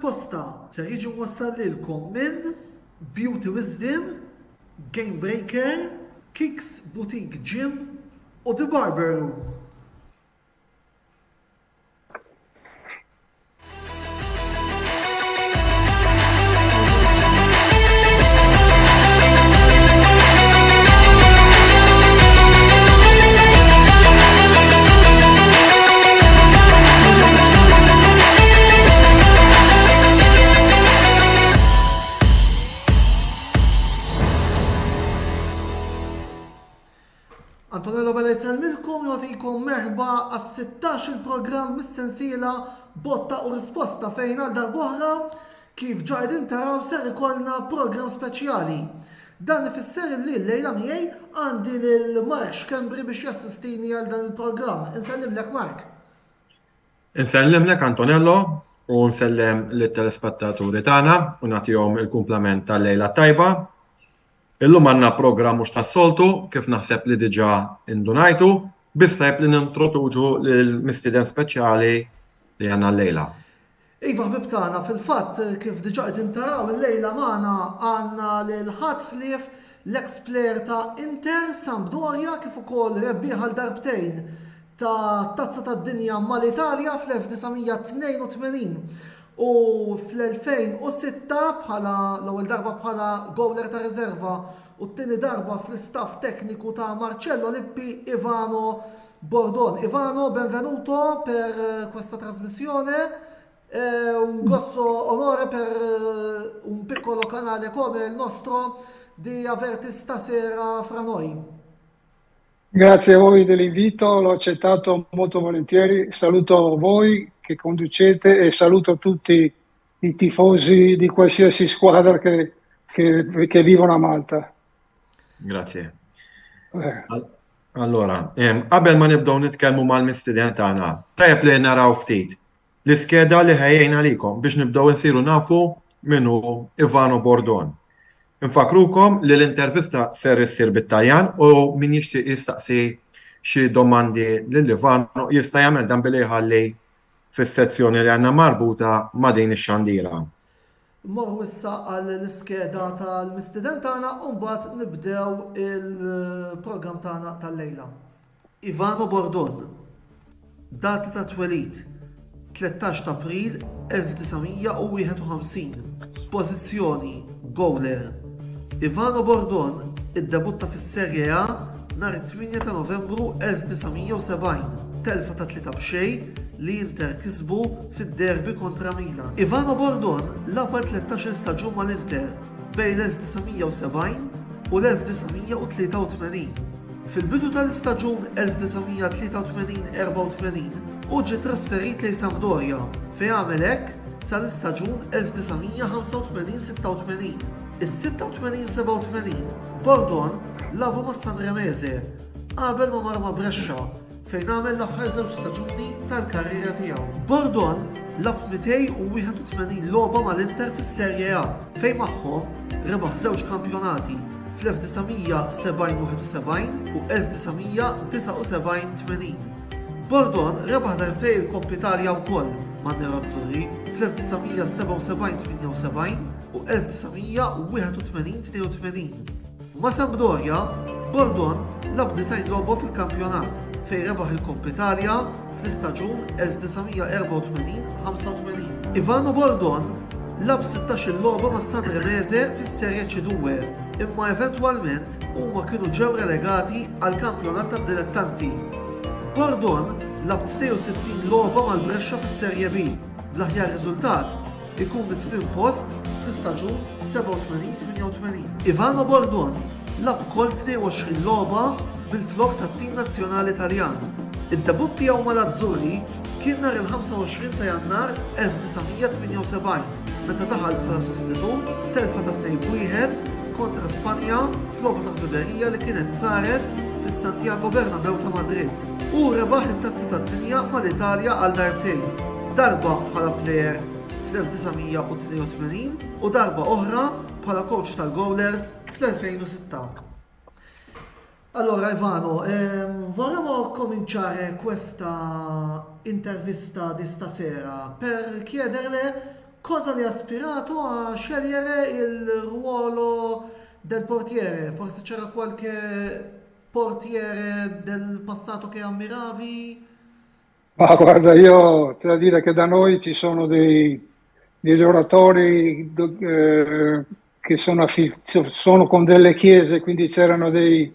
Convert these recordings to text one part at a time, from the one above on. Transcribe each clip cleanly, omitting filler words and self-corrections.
risposta se jiġi mwassal lilkom minn Beauty Wisdom, Game Breaker, Kicks Boutique Gym u The Barber Room. Antonello Bella jselmilkom jagħtikom merħba għas-16 il-programm mis-sensiela Botta u Risposta fejn għal darb'oħra kif ġajdin taraw ser ikollna programm speċjali. Dan ifisser li l-lejla miegħi għandi lil Mark Xkembri biex jassistini għal dan il-programm. Insellimlek Mark. Insellimlek Antonello u nsellem lit-telespettaturi tagħna u nagħtihom il-kumplament tal-lejla tajba. Illum għandna programm mhux tas-soltu kif naħseb li diġà indunajtu, bissejb li nintroduċu lill-mistieden speċjali li għandna l-lejla. Iva ħbib tagħna fil-fatt kif diġà qed intaraw il-lejla magħna għandna lil ħadd ħlief l-ex-plejer ta' Inter Sampdoria kif ukoll rebbieħ għal darbtejn ta' tazza tad-dinja mal-Italja fl-1982 u fl-2006 bħala l-ewwel darba bħala gowler ta' riserva u t-tieni darba fl-istaff tekniku ta' Marcello Lippi Ivano Bordon. Ivano, benvenuto per questa trasmissione. Un grosso onore per un piccolo canale come il nostro di averti stasera fra noi. Grazie a voi dell'invito, l'ho accettato molto volentieri. Saluto voi che conducete e saluto tutti i tifosi di qualsiasi squadra che vivono a Malta. Grazie. Allora, qabel ma nibdew nitkellmu mal-mistieden tagħna, tajjeb li naraw ftit l-iskeda li ħejjejna likom biex nibdew insiru nafu minnu Ivano Bordon. Infakrukom li l-intervista ser issir bit-Taljan u min jixtieq jistaqsi xi domandi lil Ivano jista' jagħmel dan billi jħalli fis-sezzjoni li għandna marbuta ma' din ix-xandira. Morru issa għall-iskeda tal-mistieden tagħna u mbagħad nibdew il-programm tagħna tal-lejla. Ivano Bordon, data ta' twelid 13 ta' April 1951, pożizzjoni Gowler. Ivano Bordon iddebutta fis-Serje A nhar 8 ta' Novembru 1970, telfa ta' 3-0 li Inter kisbu fid-derbi kontra Milan. Ivano Bordon laba 13 staġun mal-Inter bejn l-1970 u l-1983. Fil-bidu tal-istaġun 1983-84 u ġie trasferit lejn Sampdoria fejn għamel hekk sal-istaġun 1985-86. Is-86-87 Bordon labu ma' Sanremese qabel ma mar ma' Brescia fejn għamel l-aħħar żewġ staġuni tal-karriera tiegħu. Bordon lab 281 logħba mal-Inter fis-Serje A fejn magħhom rebaħ żewġ kampjonati fl-1970-71 u 1979-80. Bordon rebaħ darbtej il-Koppa Italja wkoll man-Nerazzurri fl-1977-78 u 1981-82. Ma' Sampdoria, Bordon lab 90 logħba fil-kampjonat fejn rebaħ il-Koppa Italja fl-istaġun 1984-85. Ivano Bordon lab 16 logħba ma' Sanremese fis-Serje C2, imma eventwalment huma kienu ġew relegati għal kampjonat tad-dilettanti. Bordon lab 62 logħba mal-Brescia fis-Serje B, bl-aħjar riżultat ikun mit-tmiem post fl-istaġun 87-88. Ivano Bordon lab ukoll 22 logħba bil-flok tat-tim nazzjonali Taljan. Id-debut tiegħu mal-Azzurri kien nhar il-25 ta' Jannar 1978 meta daħal bħala sostitut f'telfa ta' 2-1 kontra Spanja f'logħba ta' ħbiberija li kienet saret fis-Santiago Bernabéu ta' Madrid u rebaħ it-tazza tad-dinja mal-Italja għal darbtejn, darba bħala plejer fl-1982 u darba oħra bħala coach tal-Gowlers fl-2006. Allora Ivano, vorremmo cominciare questa intervista di stasera per chiederle cosa ti ha ispirato a scegliere il ruolo del portiere? Forse c'era qualche portiere del passato che ammiravi? Ma guarda, io c'è da dire che da noi ci sono degli oratori che sono con delle chiese, quindi c'erano dei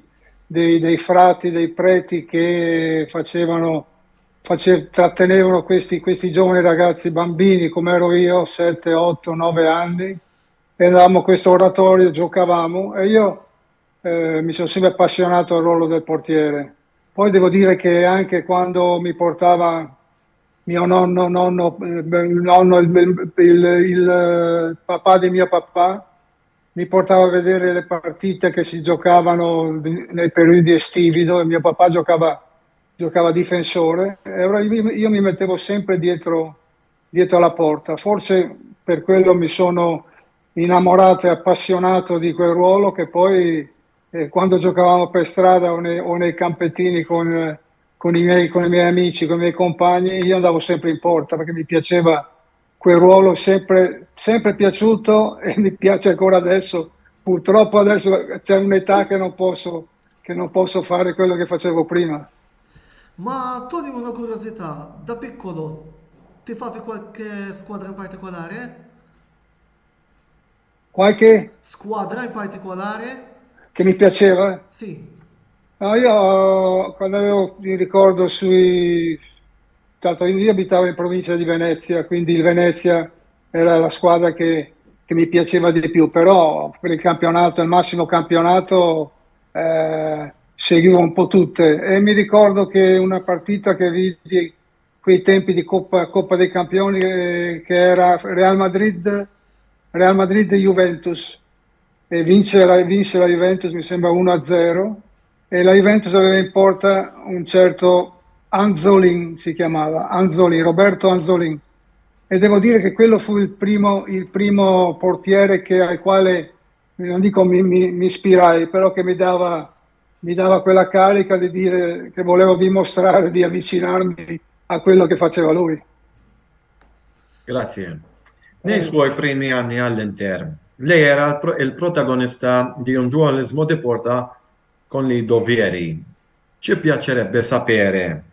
frati, dei preti che trattenevano questi giovani ragazzi, bambini come ero io, 7, 8, 9 anni, e andavamo a questo oratorio, giocavamo e io mi sono sempre appassionato al ruolo del portiere. Poi devo dire che anche quando mi portava mio il papà di mio papà, mi portava a vedere le partite che si giocavano nei periodi estivi dove mio papà giocava difensore e allora io mi mettevo sempre dietro alla porta. Forse per quello mi sono innamorato e appassionato di quel ruolo che poi quando giocavamo per strada o nei campettini con i miei amici, con i miei compagni, io andavo sempre in porta perché mi piaceva quel ruolo, sempre piaciuto e mi piace ancora adesso. Purtroppo adesso c'è un'età che non posso fare quello che facevo prima. Ma toglimi una curiosità, da piccolo ti favi qualche squadra in particolare? Qualche Squadra in particolare? che mi piaceva? Sì. No, io quando avevo, mi ricordo tanto io abitavo in provincia di Venezia, quindi il Venezia era la squadra che mi piaceva di più, però per il campionato, il massimo campionato, seguivo un po' tutte e mi ricordo che una partita che vidi quei tempi di Coppa dei Campioni, che era Real Madrid e Juventus, e vinse la Juventus, mi sembra 1-0, e la Juventus aveva in porta un certo Anzolin, si chiamava, Anzolin, Roberto Anzolin, e devo dire che quello fu il primo portiere al quale, non dico mi ispirai, però che mi dava quella carica di dire che volevo dimostrare di avvicinarmi a quello che faceva lui. Grazie. Nei Eh, suoi primi anni all'Inter, lei era il protagonista di un dualismo di porta con i Dovieri. Ci piacerebbe sapere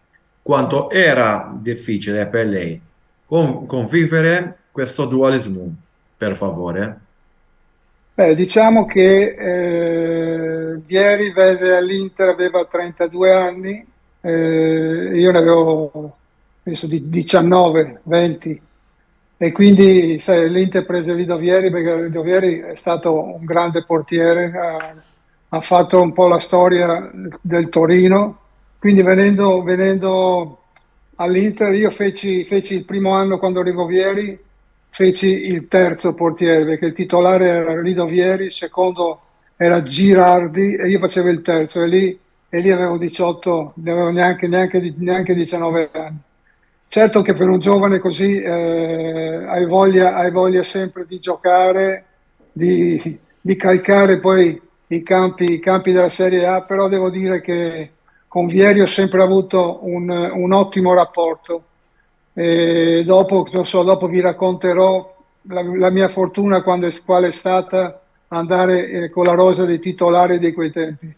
quanto era difficile per lei convivere questo dualismo, per favore. Beh, diciamo che Vieri venne all'Inter, aveva 32 anni, io ne avevo penso di 19, 20, e quindi sai, l'Inter prese Lido Vieri perché Lido Vieri è stato un grande portiere, ha fatto un po' la storia del Torino, quindi venendo all'Inter io feci il primo anno quando arrivò Vieri, feci il terzo portiere perché il titolare era Lido Vieri, il secondo era Girardi e io facevo il terzo e lì avevo 18, ne avevo neanche 19 anni. Certo che per un giovane così hai voglia sempre di giocare, di calcare poi i campi della Serie A, però devo dire che con Vieri ho sempre avuto un ottimo rapporto. E dopo, non so, dopo vi racconterò la mia fortuna qual è stata andare con la rosa dei titolari di quei tempi.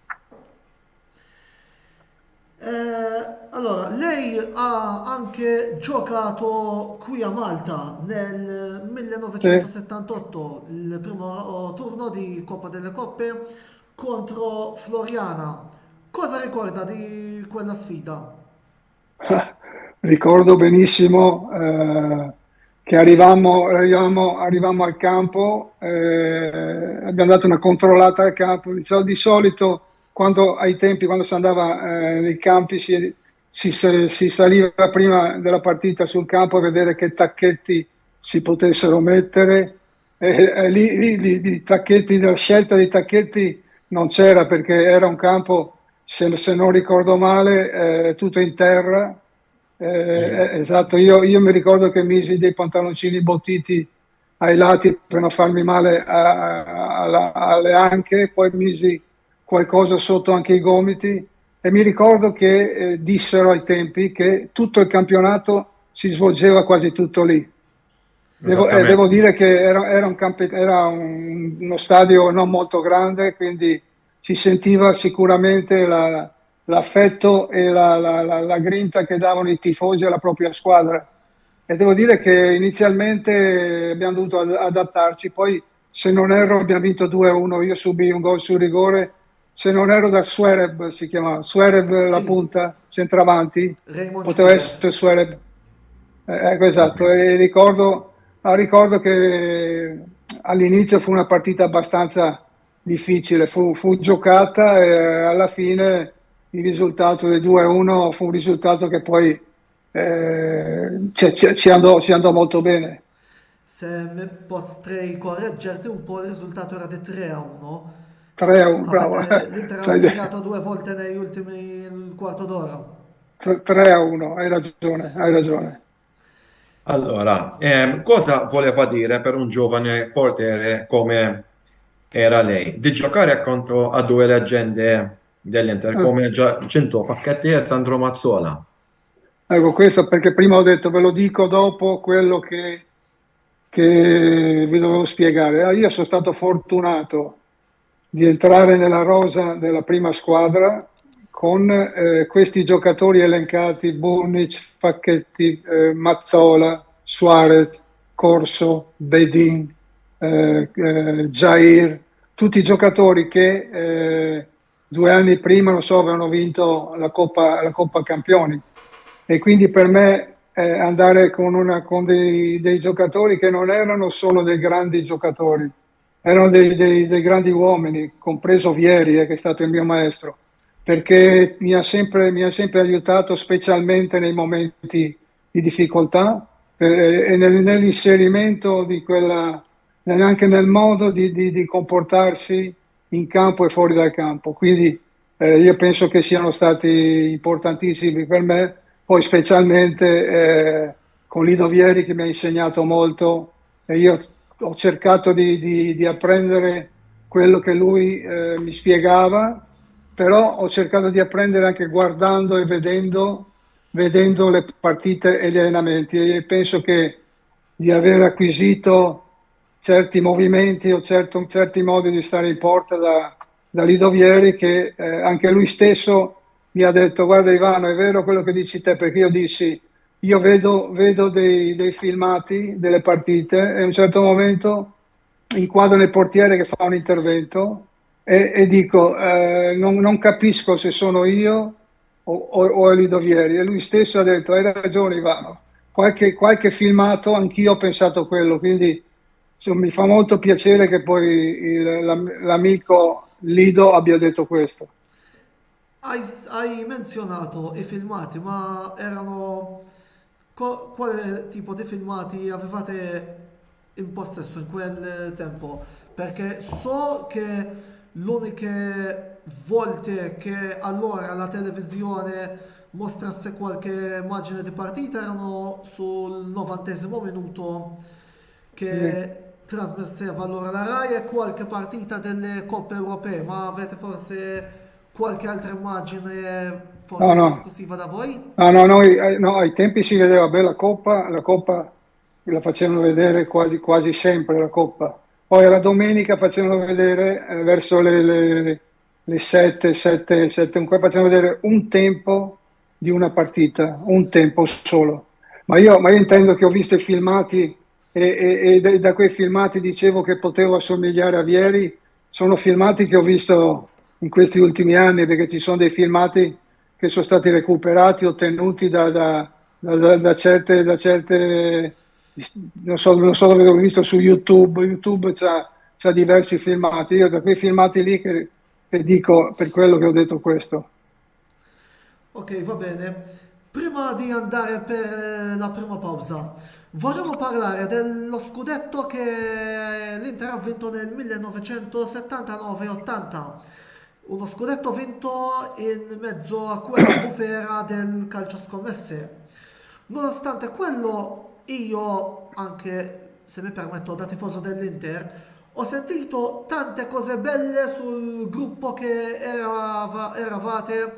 Allora, lei ha anche giocato qui a Malta nel Sì. 1978, il primo turno di Coppa delle Coppe contro Floriana. Cosa ricorda di quella sfida? Ricordo benissimo che arrivammo al campo, abbiamo dato una controllata al campo. Di solito, ai tempi, quando si andava nei campi, si saliva prima della partita sul campo a vedere che tacchetti si potessero mettere. Di tacchetti, la scelta dei tacchetti non c'era perché era un campo, se non ricordo male, tutto in terra. Sì. Esatto, io mi ricordo che misi dei pantaloncini bottiti ai lati per non farmi male alle anche, poi misi qualcosa sotto anche i gomiti e mi ricordo che dissero ai tempi che tutto il campionato si svolgeva quasi tutto lì. Devo Esattamente. dire che era uno stadio non molto grande, quindi si sentiva sicuramente l'affetto e la grinta che davano i tifosi alla propria squadra. E devo dire che inizialmente abbiamo dovuto adattarci, poi se non erro abbiamo vinto 2-1, io subì un gol sul rigore, se non erro da Suereb si chiamava, Suereb la Sì, punta, centravanti, Raymond poteva Chuyer. essere Suereb. Ecco, esatto, e ricordo che all'inizio fu una partita abbastanza difficile, fu giocata e alla fine il risultato del 2-1 fu un risultato che poi ci andò molto bene. Se potrei correggerti un po', il risultato era di 3-1. 3-1, bravo. L'Inter ha Sai, segnato due volte negli ultimi il quarto d'ora. 3-1, hai ragione, hai ragione. Allora, cosa voleva dire per un giovane portiere come era lei? Di giocare accanto a due leggende dell'Inter Ah. come Giacinto Facchetti e Sandro Mazzola. Ecco, questo perché prima ho detto, ve lo dico dopo quello che vi dovevo spiegare. Io sono stato fortunato di entrare nella rosa della prima squadra con questi giocatori elencati: Burnic, Facchetti, Mazzola, Suarez, Corso, Bedin, Jair, tutti giocatori che 2 anni prima, non so, avevano vinto la Coppa Campioni. E quindi per me andare con dei giocatori che non erano solo dei grandi giocatori, erano dei grandi uomini, compreso Vieri, che è stato il mio maestro, perché mi ha sempre aiutato, specialmente nei momenti di difficoltà, e nell'inserimento di quella, anche nel modo di comportarsi in campo e fuori dal campo. Quindi io penso che siano stati importantissimi per me, poi specialmente con Lido Vieri che mi ha insegnato molto, e io ho cercato di apprendere quello che lui mi spiegava, però ho cercato di apprendere anche guardando e vedendo le partite e gli allenamenti, e penso che di aver acquisito certi movimenti o certi modi di stare in porta da Lido Vieri, che anche lui stesso mi ha detto: guarda Ivano, è vero quello che dici te, perché io dissi, io vedo dei filmati delle partite e a un certo momento inquadro il portiere che fa un intervento e dico, non capisco se sono io o è Lido Vieri. E lui stesso ha detto: hai ragione Ivano, qualche filmato anch'io ho pensato quello, quindi insomma, mi fa molto piacere che poi l'amico Lido abbia detto questo. Hai menzionato i filmati, ma erano... quale tipo di filmati avevate in possesso in quel tempo? Perché so che l'uniche volte che allora la televisione mostrasse qualche immagine di partita erano sul 90° minuto, Sì. che trasmetteva allora la Rai, e qualche partita delle coppe europee, ma avete forse qualche altra immagine No, forse in no, esclusiva da voi? no, no, no, ai tempi si vedeva bene la Coppa la facevano vedere quasi, quasi sempre la Coppa. Poi alla domenica facevano vedere verso le 7, 7, 7, facevano vedere un tempo di una partita, un tempo solo. Ma io intendo che ho visto i filmati e da quei filmati dicevo che potevo assomigliare a Vieri, sono filmati che ho visto in questi ultimi anni, perché ci sono dei filmati che sono stati recuperati, ottenuti da certe, non so dove l'ho visto, su YouTube. YouTube c'ha diversi filmati. Io da quei filmati lì che dico, per quello che ho detto questo. Ok, va bene. Prima di andare per la prima pausa, vorremmo parlare dello scudetto che l'Inter ha vinto nel 1979-80. Uno scudetto vinto in mezzo a quella bufera del calcio scommesse. Nonostante quello, io, anche se mi permetto da tifoso dell'Inter, ho sentito tante cose belle sul gruppo che eravate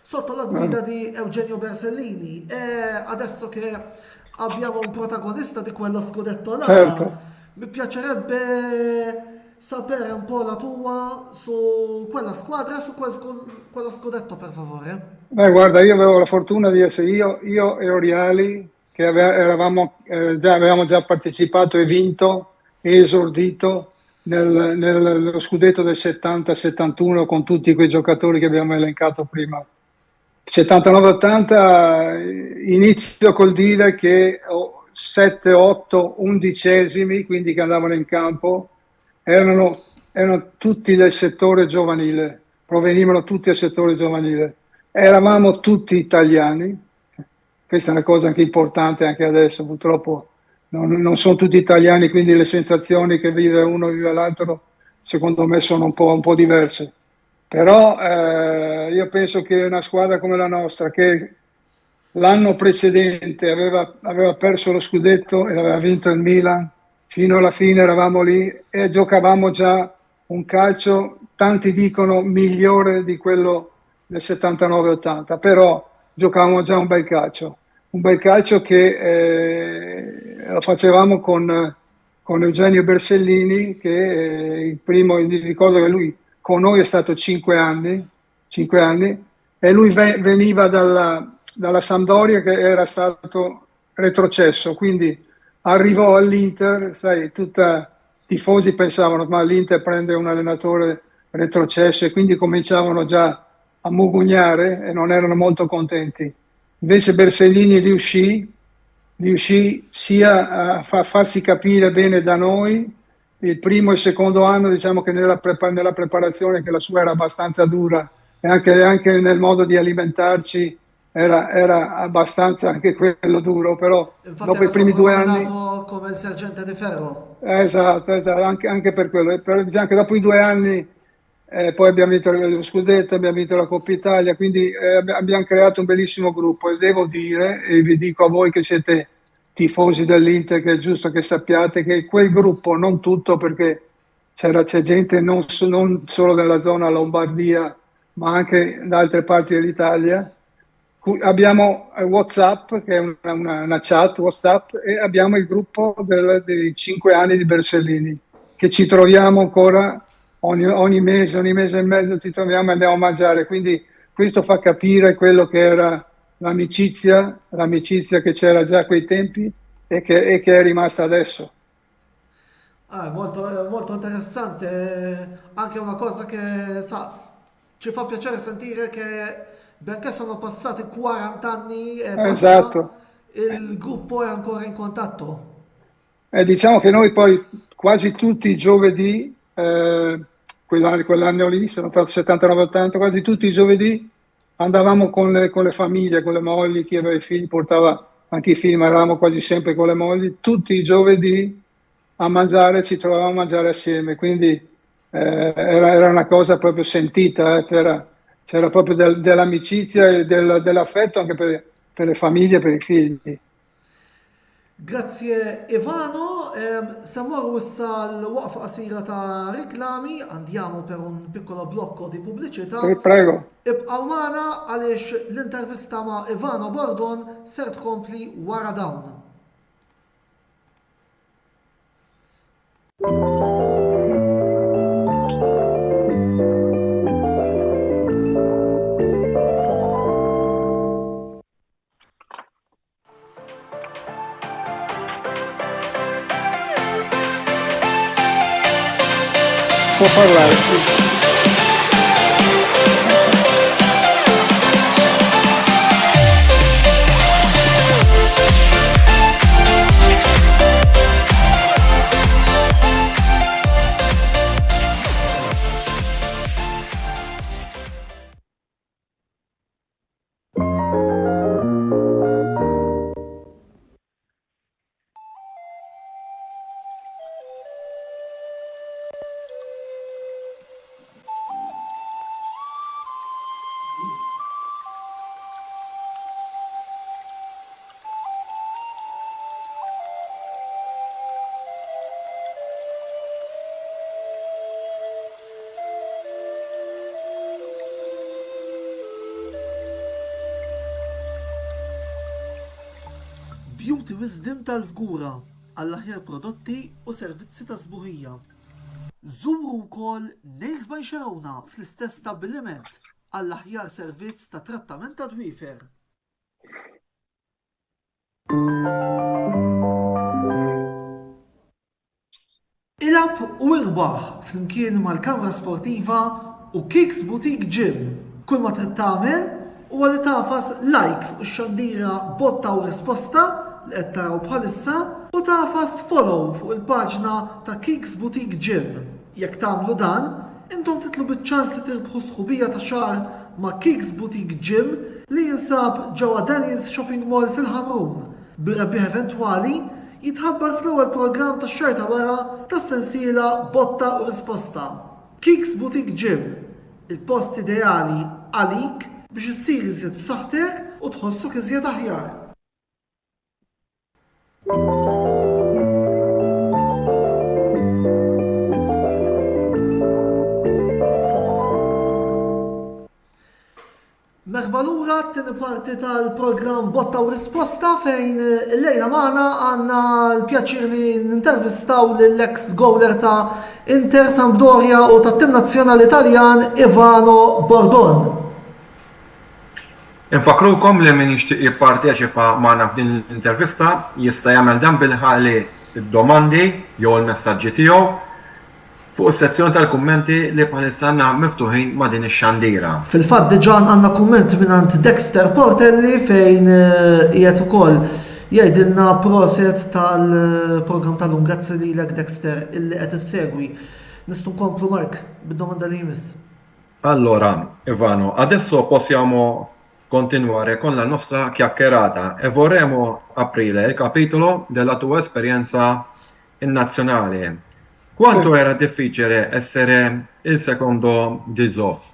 sotto la Eh, guida di Eugenio Bersellini, e adesso che abbiamo un protagonista di quello scudetto là. certo. Mi piacerebbe sapere un po' la tua su quella squadra, su quello scudetto, per favore. Beh, guarda, io avevo la fortuna di essere io e Oriali, che avevamo già partecipato e vinto e esordito nello scudetto del 70-71 con tutti quei giocatori che abbiamo elencato prima. 79-80 inizio col dire che 7, 8, undicesimi, quindi che andavano in campo, erano tutti del settore giovanile, provenivano tutti dal settore giovanile. Eravamo tutti italiani, questa è una cosa anche importante anche adesso, purtroppo non sono tutti italiani, quindi le sensazioni che vive uno e vive l'altro, secondo me sono un po' diverse. Però io penso che una squadra come la nostra, che l'anno precedente aveva perso lo scudetto e aveva vinto il Milan, fino alla fine eravamo lì e giocavamo già un calcio, tanti dicono migliore di quello del 79-80, però giocavamo già un bel calcio che lo facevamo con Eugenio Bersellini, che il primo, mi ricordo che lui con noi è stato 5 anni, e lui veniva dalla Sampdoria che era stato retrocesso, quindi arrivò all'Inter, sai, i tifosi pensavano ma l'Inter prende un allenatore retrocesso e quindi cominciavano già a mugugnare e non erano molto contenti. Invece Bersellini riuscì sia a farsi capire bene da noi il primo e il secondo anno, diciamo che nella preparazione, che la sua era abbastanza dura, e anche nel modo di alimentarci era abbastanza anche quello duro, però Infatti dopo i era primi 2 anni. soprannominato come il sergente De Ferro. Esatto, esatto, anche per quello. Però diciamo che dopo i 2 anni poi abbiamo vinto lo scudetto, abbiamo vinto la Coppa Italia, quindi abbiamo creato un bellissimo gruppo e devo dire, e vi dico a voi che siete tifosi dell'Inter, che è giusto che sappiate che quel gruppo, non tutto, perché c'è gente non solo nella zona Lombardia, ma anche da altre parti dell'Italia. Abbiamo WhatsApp, che è una chat WhatsApp, e abbiamo il gruppo dei 5 anni di Bersellini, che ci troviamo ancora ogni mese e mezzo ci troviamo e andiamo a mangiare. Quindi questo fa capire quello che era l'amicizia che c'era già a quei tempi e che è rimasta adesso. Ah, è molto interessante, anche una cosa che sa, ci fa piacere sentire che benché sono passati 40 anni e passa, Esatto. il gruppo è ancora in contatto. Diciamo che noi poi quasi tutti i giovedì, quell'anno lì, sono stato 79-80, quasi tutti i giovedì andavamo con le famiglie, con le mogli, chi aveva i figli portava anche i figli, ma eravamo quasi sempre con le mogli, tutti i giovedì a mangiare, ci trovavamo a mangiare assieme, quindi era una cosa proprio sentita, c'era proprio dell'amicizia e dell'affetto anche per le famiglie e per i figli. Grazie Ivano, siamo issa l-waqfa qasira ta' riklami, andiamo per un piccolo blocco di pubblicità. Prego. Ibqaw magħna għaliex l-intervista ma' Ivano Bordon ser tkompli wara dawn. Può parlare, sì. inti wisdom tal-fgura għall-aħjar prodotti u servizzi ta' sbuħija. Żuru wkoll Nails by Xarawna fl-istess stabbiliment għall-aħjar servizz ta' trattament ta' dwiefer. Ilab u irbaħ flimkien mal-kamra sportiva u Kicks Boutique Gym. Kull ma trid tagħmel huwa li tafas like fuq ix-xandira botta u risposta li qed taraw bħalissa u tafas follow fuq il-paġna ta' Kicks Boutique Gym. Jekk tagħmlu dan, intom titlu biċ-ċans li tirbħu sħubija ta' xahar ma' Kicks Boutique Gym li jinsab ġewwa Denny's Shopping Mall fil-Ħamrun. Bir-rebbieħ eventwali jitħabbar fl-ewwel programm tax-xahar ta' wara tas-sensiela botta u risposta. Kicks Boutique Gym, il-post ideali għalik biex issir iżjed b'saħħtek u tħossok iżjed aħjar. Merħba lura t-tieni parti tal-programm Botta u Risposta fejn l-lejla magħna għandna l-pjaċir li nintervistaw lill-ex goaler ta' Inter Sampdoria u tat-tim nazzjonali Taljan Ivano Bordon. Infakrukom li min jixtieq jipparteċipa magħna f'din l-intervista jista' jagħmel dan bil-ħali id-domandi jew il-messaġġi tiegħu fuq is-sezzjoni tal-kummenti li bħalissa għandna miftuħin ma' din ix-xandira. Fil-fatt diġà għandna kumment mingħand Dexter Portelli fejn qiegħed ukoll jgħidilna proset tal-programm tal-lum. Grazzi lilek Dexter illi qed issegwi. Nistgħu nkomplu Mark bid-domanda li jmiss. Allora, Ivano, adesso possiamo continuare con la nostra chiacchierata e vorremmo aprire il capitolo della tua esperienza in nazionale. Quanto era difficile essere il secondo di Zoff?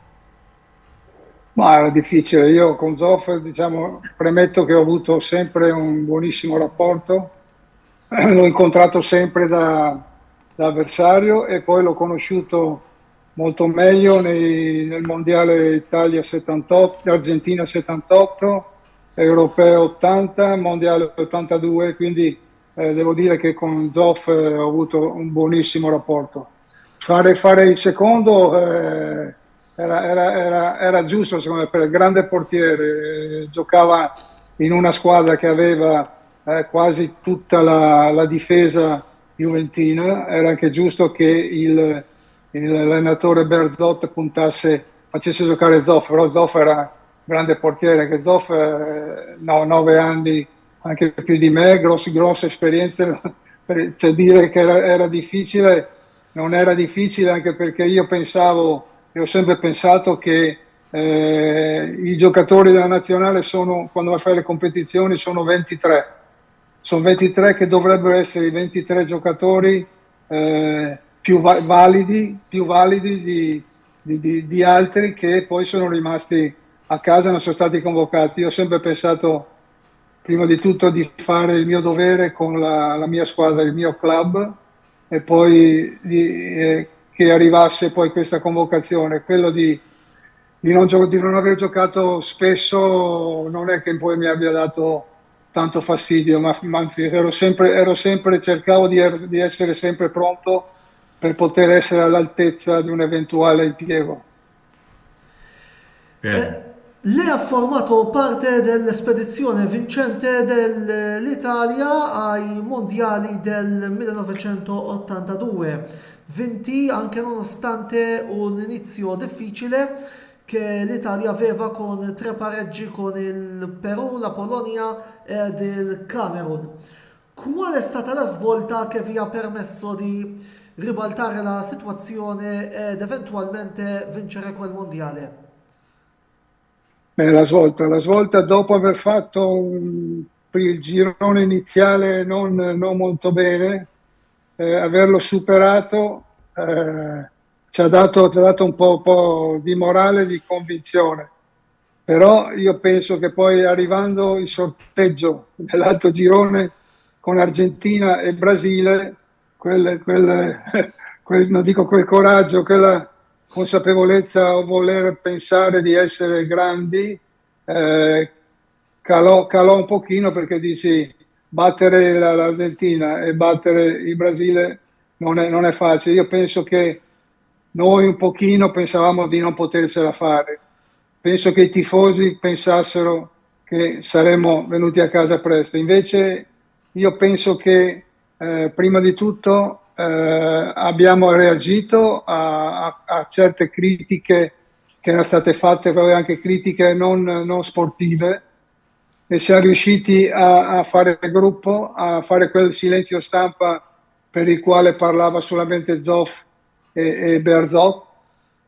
Ma era difficile. Io con Zoff, diciamo, premetto che ho avuto sempre un buonissimo rapporto. L'ho incontrato sempre da avversario e poi l'ho conosciuto molto meglio nel Mondiale Italia 78, Argentina 78, Europeo 80, Mondiale 82, quindi devo dire che con Zoff ho avuto un buonissimo rapporto. Fare il secondo era giusto secondo me per il grande portiere, giocava in una squadra che aveva quasi tutta la difesa juventina, era anche giusto che l'allenatore Berzot facesse giocare Zoff, però Zoff era grande portiere, che Zoff 9 anni anche più di me, grosse esperienze, cioè dire che era difficile, non era difficile anche perché io pensavo e ho sempre pensato che i giocatori della nazionale quando va a fare le competizioni sono 23. Sono 23 che dovrebbero essere i 23 giocatori più validi di altri che poi sono rimasti a casa e non sono stati convocati. Io ho sempre pensato prima di tutto di fare il mio dovere con la mia squadra, il mio club e poi che arrivasse poi questa convocazione. Quello di non aver giocato spesso non è che poi mi abbia dato tanto fastidio, ma anzi cercavo di essere sempre pronto per poter essere all'altezza di un eventuale impiego. Lei ha formato parte dell'espedizione vincente dell'Italia ai mondiali del 1982, vinti anche nonostante un inizio difficile che l'Italia aveva con 3 pareggi con il Perù, la Polonia ed il Camerun. Qual è stata la svolta che vi ha permesso di ribaltare la situazione ed eventualmente vincere quel mondiale? La svolta dopo aver fatto il girone iniziale non molto bene, averlo superato ci ha dato un po' di morale e di convinzione. Però io penso che poi arrivando in sorteggio nell'altro girone con Argentina e Brasile, non dico quel coraggio, quella consapevolezza o voler pensare di essere grandi calò un pochino, perché dici battere l'Argentina e battere il Brasile non è facile. Io penso che noi un pochino pensavamo di non potercela fare. Penso che i tifosi pensassero che saremmo venuti a casa presto. Invece io penso che prima di tutto abbiamo reagito a certe critiche che erano state fatte, poi anche critiche non sportive, e siamo riusciti a fare gruppo, a fare quel silenzio stampa per il quale parlava solamente Zoff e Bearzot.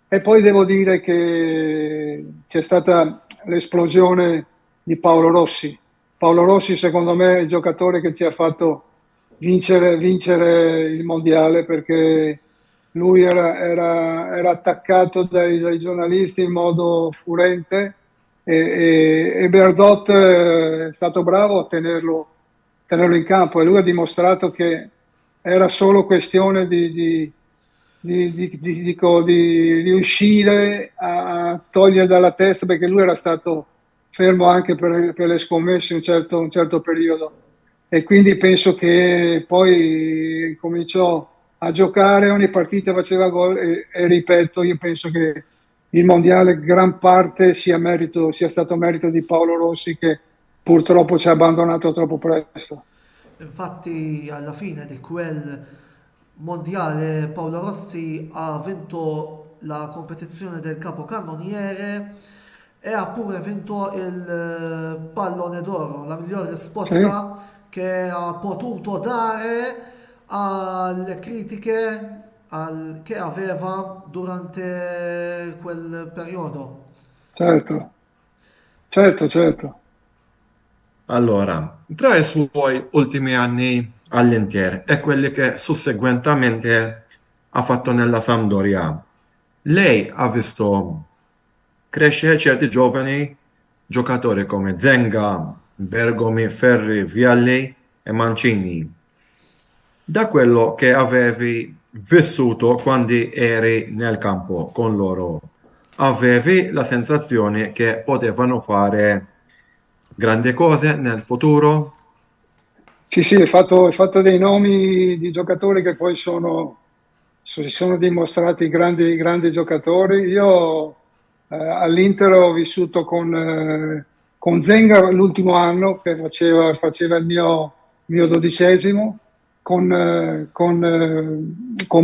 E poi devo dire che c'è stata l'esplosione di Paolo Rossi. Paolo Rossi, secondo me, è il giocatore che ci ha fatto vincere il mondiale, perché lui era attaccato dai giornalisti in modo furente e Bearzot è stato bravo a tenerlo in campo, e lui ha dimostrato che era solo questione di riuscire a togliere dalla testa, perché lui era stato fermo anche per le scommesse un certo periodo, e quindi penso che poi cominciò a giocare, ogni partita faceva gol e ripeto, io penso che il mondiale gran parte sia stato merito di Paolo Rossi, che purtroppo ci ha abbandonato troppo presto. Infatti, alla fine di quel mondiale, Paolo Rossi ha vinto la competizione del capocannoniere e ha pure vinto il pallone d'oro, la migliore Sì, risposta che ha potuto dare alle critiche che aveva durante quel periodo. certo, certo, certo. Allora, tra i suoi ultimi anni all'Inter e quelli che susseguentemente ha fatto nella Sampdoria, lei ha visto crescere certi giovani giocatori come Zenga, Bergomi, Ferri, Vialli e Mancini. Da quello che avevi vissuto quando eri nel campo con loro, avevi la sensazione che potevano fare grandi cose nel futuro? Sì, sì, hai fatto dei nomi di giocatori che poi si sono dimostrati grandi giocatori. Io all'Inter ho vissuto con Zenga l'ultimo anno, che faceva il mio dodicesimo, con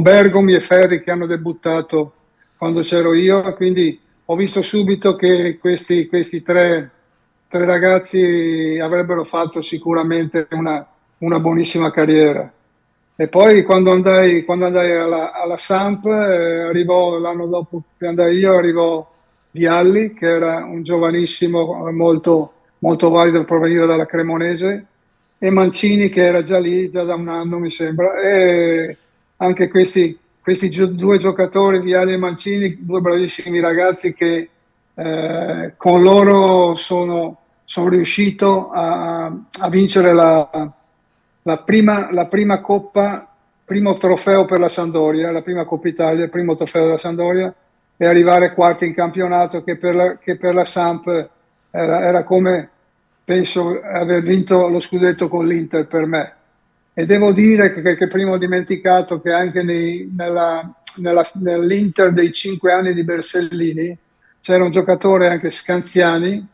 Bergomi e Ferri che hanno debuttato quando c'ero io, quindi ho visto subito che questi tre ragazzi avrebbero fatto sicuramente una buonissima carriera. E poi quando andai alla Samp, arrivò l'anno dopo che andai io, arrivò Vialli, che era un giovanissimo molto valido per provenire dalla Cremonese, e Mancini, che era già lì, già da un anno mi sembra. E anche due giocatori, Vialli e Mancini, due bravissimi ragazzi che con loro sono riuscito a vincere la prima coppa, primo trofeo per la Sampdoria, la prima Coppa Italia, il primo trofeo della Sampdoria, e arrivare quarti in campionato, che per la Samp era come, penso, aver vinto lo scudetto con l'Inter per me. E devo dire che prima ho dimenticato che anche nell'Inter dei 5 anni di Bersellini c'era un giocatore, anche Scanziani,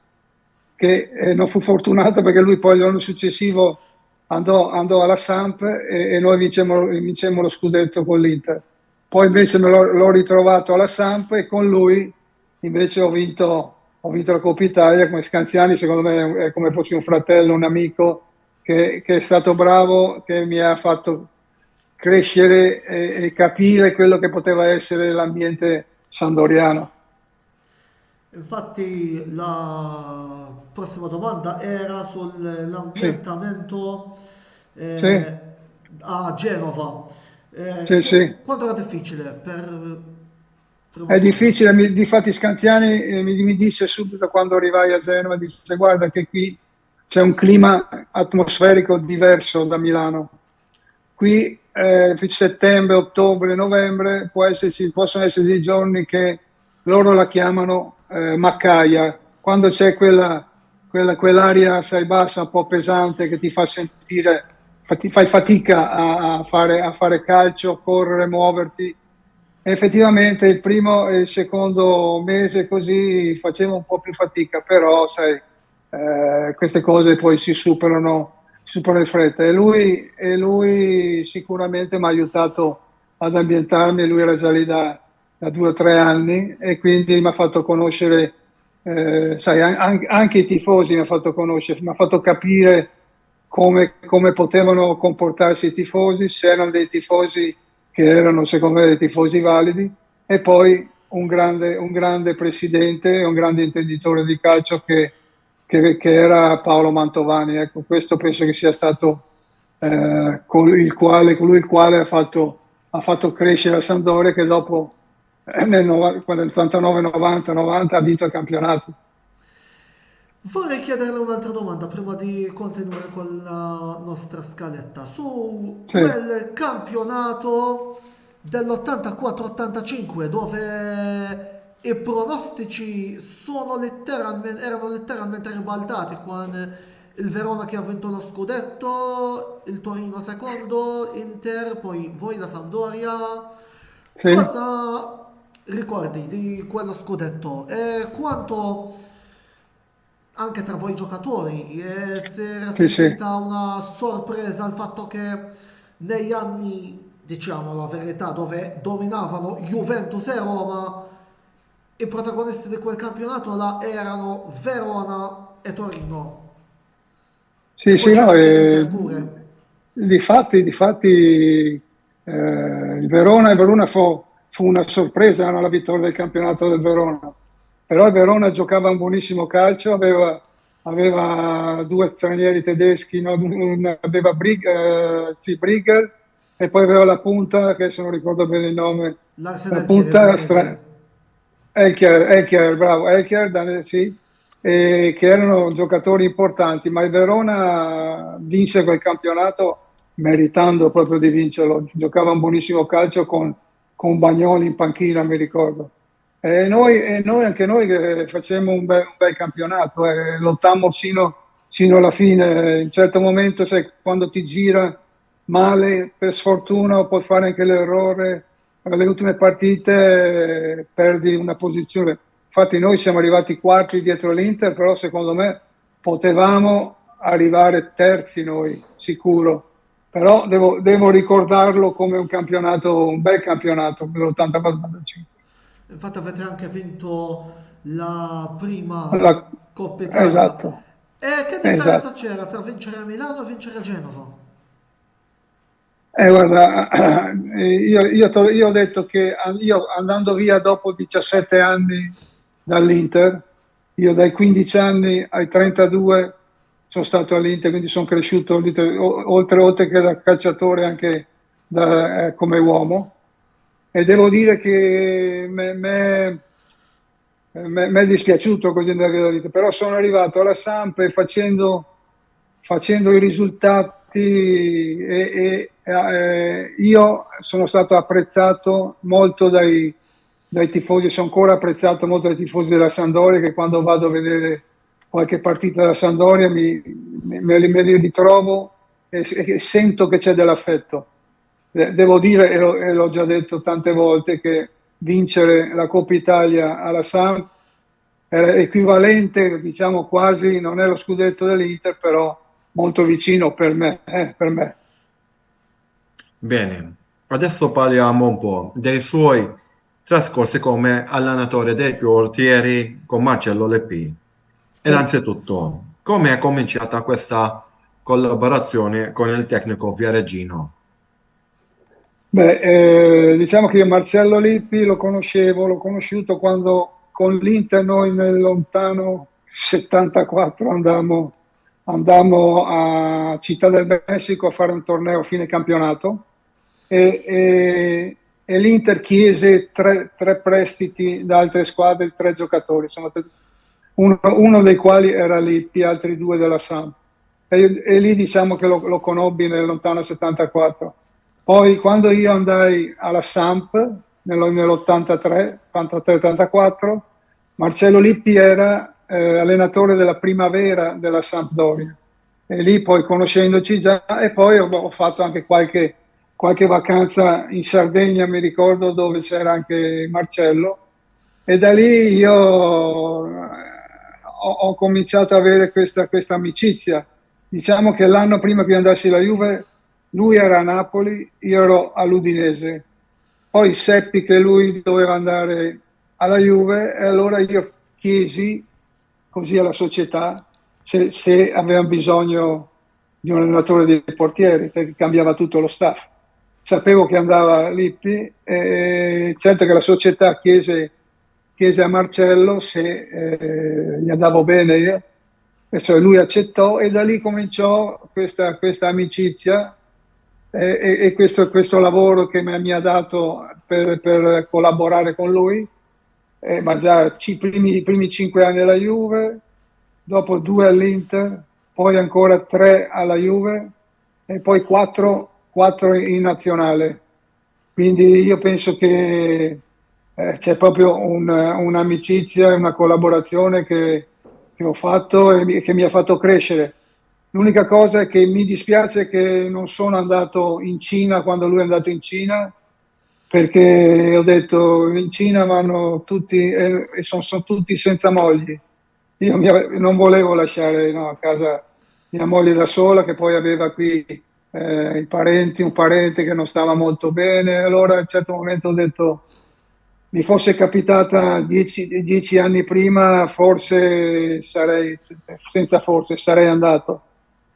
che non fu fortunato, perché lui poi l'anno successivo andò alla Samp e noi vincemmo lo scudetto con l'Inter. Poi invece l'ho ritrovato alla Samp, e con lui invece ho vinto la Coppa Italia. Come Scanziani, secondo me è come fossi un fratello, un amico che è stato bravo, che mi ha fatto crescere e capire quello che poteva essere l'ambiente sandoriano. Infatti la prossima domanda era Sì, sull'ambientamento sì, eh, a Genova. sì, sì. Quanto era difficile per prima È cosa? difficile, difatti Scanziani mi disse subito quando arrivai a Genova, disse: guarda che qui c'è un clima atmosferico diverso da Milano. Qui settembre, ottobre, novembre possono esserci dei giorni che loro la chiamano Maccaia, quando c'è quell'aria, sai, bassa, un po' pesante che ti fa sentire, ti fai fatica a fare calcio, correre, muoverti. E effettivamente il primo e il secondo mese così facevo un po' più fatica, però sai, queste cose poi si superano in fretta. E lui sicuramente mi ha aiutato ad ambientarmi, lui era già lì da 2 o 3 anni e quindi mi ha fatto conoscere, sai, anche i tifosi mi ha fatto conoscere, mi ha fatto capire come potevano comportarsi i tifosi, se erano dei tifosi che erano secondo me dei tifosi validi, e poi un grande presidente e un grande intenditore di calcio che era Paolo Mantovani. Ecco, questo penso che sia stato colui il quale ha fatto crescere la Sampdoria, che dopo nel 89, 90, 90 ha vinto il campionato. Vorrei chiederle un'altra domanda prima di continuare con la nostra scaletta. Su Sì, quel campionato dell'84-85 dove i pronostici erano letteralmente ribaltati con il Verona che ha vinto lo scudetto, il Torino secondo, Inter, poi voi la Sampdoria. sì, Cosa ricordi di quello scudetto e quanto anche tra voi giocatori si era sì, sì. sentita una sorpresa al fatto che negli anni, diciamo la verità, dove dominavano Juventus e Roma, i protagonisti di quel campionato là erano Verona e Torino. E Sì, poi sì, c'era no, anche l'Inter pure. difatti, il Verona fu una sorpresa, no, la vittoria del campionato del Verona. Però il Verona giocava un buonissimo calcio, aveva due stranieri tedeschi, no, aveva sì, Brigger, e poi aveva la punta, che se non ricordo bene il nome, Larsen la Elchier, il punta danese. Elkier, bravo, Elkier, sì, che erano giocatori importanti, ma il Verona vinse quel campionato meritando proprio di vincerlo. Giocava un buonissimo calcio con Bagnoli in panchina, mi ricordo. Anche noi che facemmo un bel campionato, lottammo sino alla fine. In un certo momento, sai, quando ti gira male, per sfortuna, puoi fare anche l'errore. Le ultime partite perdi una posizione. Infatti noi siamo arrivati quarti dietro l'Inter, però secondo me potevamo arrivare terzi noi, sicuro. Però devo ricordarlo come un campionato, un bel campionato, l'84-85. Infatti avete anche vinto la prima La- Coppa Italia. esatto, E che differenza esatto. c'era tra vincere a Milano e vincere a Genova? Guarda, io ho detto che io andando via dopo 17 anni dall'Inter, io dai 15 anni ai 32 sono stato all'Inter, quindi sono cresciuto all'Inter, oltre che da calciatore anche come uomo, e devo dire che mi è dispiaciuto così andare via dall'Inter, però sono arrivato alla Samp e facendo i risultati, io sono stato apprezzato molto dai tifosi, sono ancora apprezzato molto dai tifosi della Sampdoria, che quando vado a vedere qualche partita della Sampdoria me li ritrovo e sento che c'è dell'affetto. Devo dire, e l'ho già detto tante volte, che vincere la Coppa Italia alla Samp era equivalente, diciamo quasi, non è lo scudetto dell'Inter, però molto vicino per me. Bene, adesso parliamo un po' dei suoi trascorsi come allenatore dei portieri con Marcello Leppi. Sì. Innanzitutto, come è cominciata questa collaborazione con il tecnico viareggino? Beh, diciamo che io Marcello Lippi l'ho conosciuto quando con l'Inter noi nel lontano 74 andammo a Città del Messico a fare un torneo a fine campionato, e l'Inter chiese tre prestiti da altre squadre, 3 giocatori, insomma, uno dei quali era Lippi, altri due della Samp. E lì diciamo che lo conobbi nel lontano 74. Poi quando io andai alla Samp nell'83, 83-84, Marcello Lippi era allenatore della primavera della Sampdoria. E lì poi conoscendoci già, e poi ho fatto anche qualche vacanza in Sardegna, mi ricordo, dove c'era anche Marcello, e da lì io ho cominciato ad avere questa amicizia. Diciamo che l'anno prima che io andassi alla Juve, lui era a Napoli, io ero all'Udinese. Poi seppi che lui doveva andare alla Juve e allora io chiesi così alla società se avevano bisogno di un allenatore dei portieri, perché cambiava tutto lo staff. Sapevo che andava Lippi e certo che la società chiese a Marcello se gli andavo bene io, e cioè lui accettò e da lì cominciò questa amicizia e questo lavoro che mi ha dato per collaborare con lui, ma già i primi 5 anni alla Juve, dopo 2 all'Inter, poi ancora 3 alla Juve e poi 4 in nazionale. Quindi io penso che c'è proprio un'amicizia e una collaborazione che ho fatto e che mi ha fatto crescere. L'unica cosa è che mi dispiace che non sono andato in Cina quando lui è andato in Cina, perché ho detto in Cina vanno tutti e sono tutti senza mogli. Io non volevo lasciare no, a casa mia moglie da sola, che poi aveva qui un parente che non stava molto bene. Allora a un certo momento ho detto mi fosse capitata 10 anni prima, forse senza forse, sarei andato.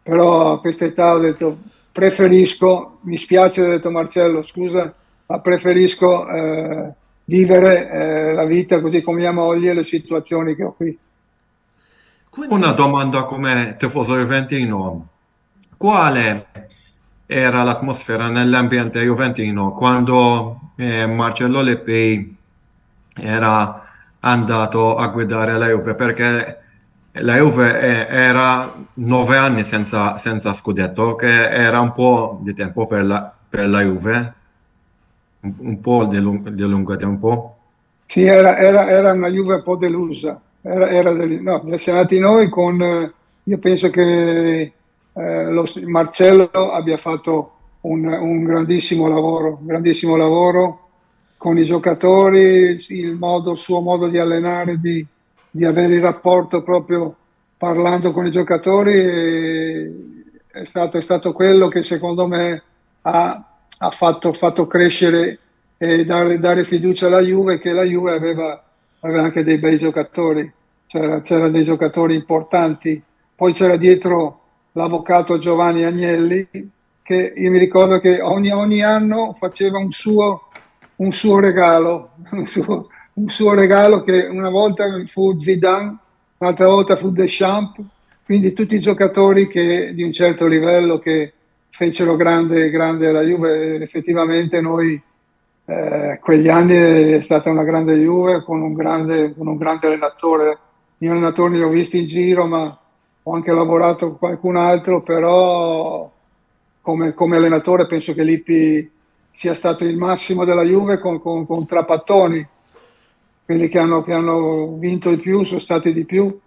Però a questa età ho detto, preferisco, mi spiace, ho detto Marcello, scusa, ma preferisco vivere la vita così con mia moglie e le situazioni che ho qui. Una Quindi, domanda come tifoso juventino. Quale era l'atmosfera nell'ambiente juventino quando Marcello Lippi era andato a guidare la Juve? Perché la Juve era 9 anni senza scudetto, che era un po' di tempo per la Juve, un po' di lungo tempo. Sì, era una Juve un po' delusa. No, siamo andati noi con, io penso che Marcello abbia fatto un grandissimo lavoro con i giocatori, il suo modo di allenare, di avere il rapporto proprio parlando con i giocatori, è stato quello che secondo me ha fatto crescere e dare fiducia alla Juve, che la Juve aveva anche dei bei giocatori, c'era dei giocatori importanti. Poi c'era dietro l'avvocato Giovanni Agnelli, che io mi ricordo che ogni anno faceva un suo regalo, un suo regalo che una volta fu Zidane, un'altra volta fu Deschamps, quindi tutti i giocatori di un certo livello che fecero grande la Juve. Effettivamente noi quegli anni è stata una grande Juve con un grande allenatore. Io allenatori li ho visti in giro, ma ho anche lavorato con qualcun altro, però come allenatore penso che Lippi sia stato il massimo della Juve con Trapattoni, quelli che hanno vinto di più, sono stati di più.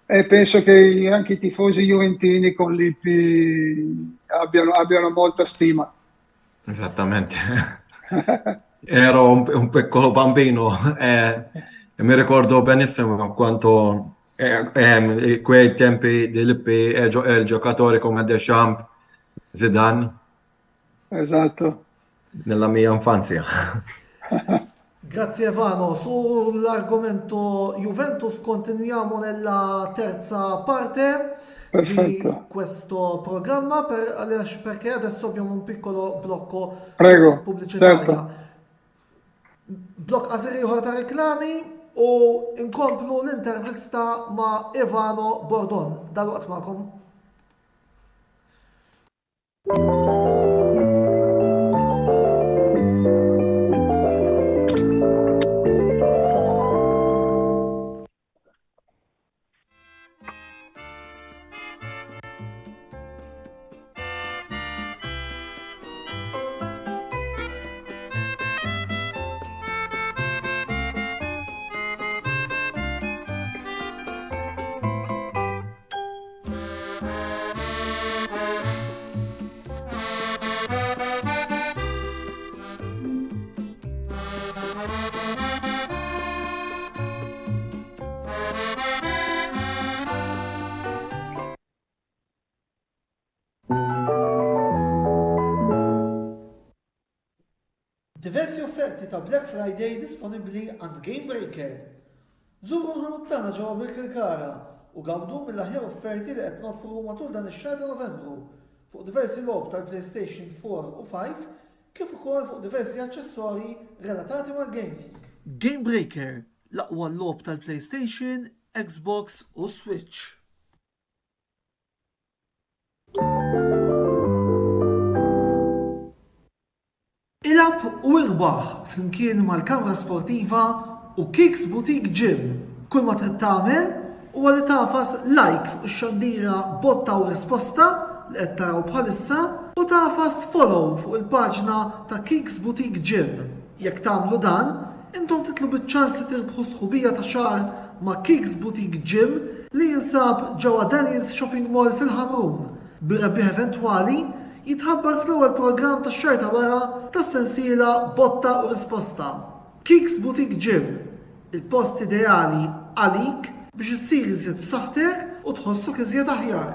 E penso che anche i tifosi juventini con Lippi abbiano molta stima. Esattamente. Ero un piccolo bambino e mi ricordo benissimo quanto quei tempi di Lippi e il giocatore come Deschamps, Zidane, Esatto. nella mia infanzia. grazie Ivano, sull'argomento Juventus continuiamo nella terza parte di Perfetto. questo programma perché adesso abbiamo un piccolo blocco Prego. pubblicitaria. Certo. Blok qasir ieħor ta' reklami u inkomplu l-intervista ma' Ivano Bordon. Dal-waqt ma'kom. Diversi offerti ta' Black Friday disponibbli għand Game Breaker. Żuru l-ħanut tagħna ġewwa bil-Kirkara u gawdu mill-aħjar offerti li qed noffru matul dan ix-xahar ta' Novembru fuq diversi logħob tal-PlayStation 4 u 5 kif ukoll fuq diversi aċċessorji relatati mal-gaming. Game Breaker, l-aqwa logħob tal-PlayStation, Xbox u Switch. Ilab u irbaħ flimkien mal-kamra sportiva u Kicks Boutique Gym. Kull ma trid tagħmel huwa li tafas like fuq ix-xandira botta u risposta li qed taraw bħalissa u tafas follow fuq il-paġna ta' Kicks Boutique Gym. Jekk tagħmlu dan, intom titlu biċ-ċans li tirbħu sħubija ta' xahar ma' Kicks Boutique Gym li jinsab ġewwa Denny's Shopping Mall fil-Ħamrun. Bir-rebbieħ eventwali jitħabbar fl-ewwel programm tax-xahar ta' wara tas-sensiela Botta u Risposta. Kicks Boutique Gym, il-post ideali għalik biex issir iżjed b'saħħtek u tħossok iżjed aħjar.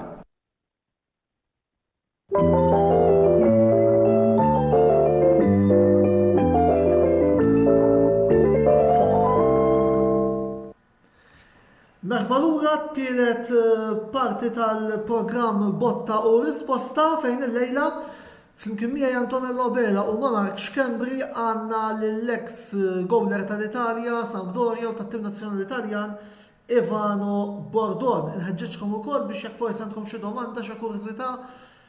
Merħba lura t-tielet parti tal-programm Botta u Risposta fejn il-lejla flimkien miegħi Antonello Bela u ma' Mark Xkembri għandna lill-ex gowler tal-Italja, Sampdoria u tat-tim nazzjonali Italjan Ivano Bordon. Inħeġġeġkom ukoll biex jekk forsi għandkom xi domanda, xi kurjożità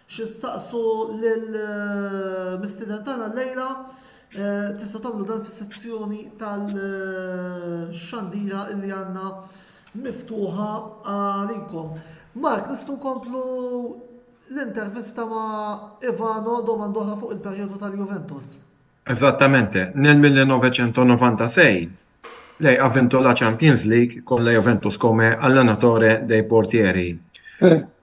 x'issaqsu lill-mistiden tagħna llejla tista' tagħmlu dan fis-sezzjoni tal-xandira li għandna miftuħa għalikom. Mark, nistgħu nkomplu l-intervista ma' Ivano domandoħra fuq il-perjodu tal-Juventus. Esattamente, nel 1996 lei ha vinto la Champions League con la Juventus come allenatore dei portieri.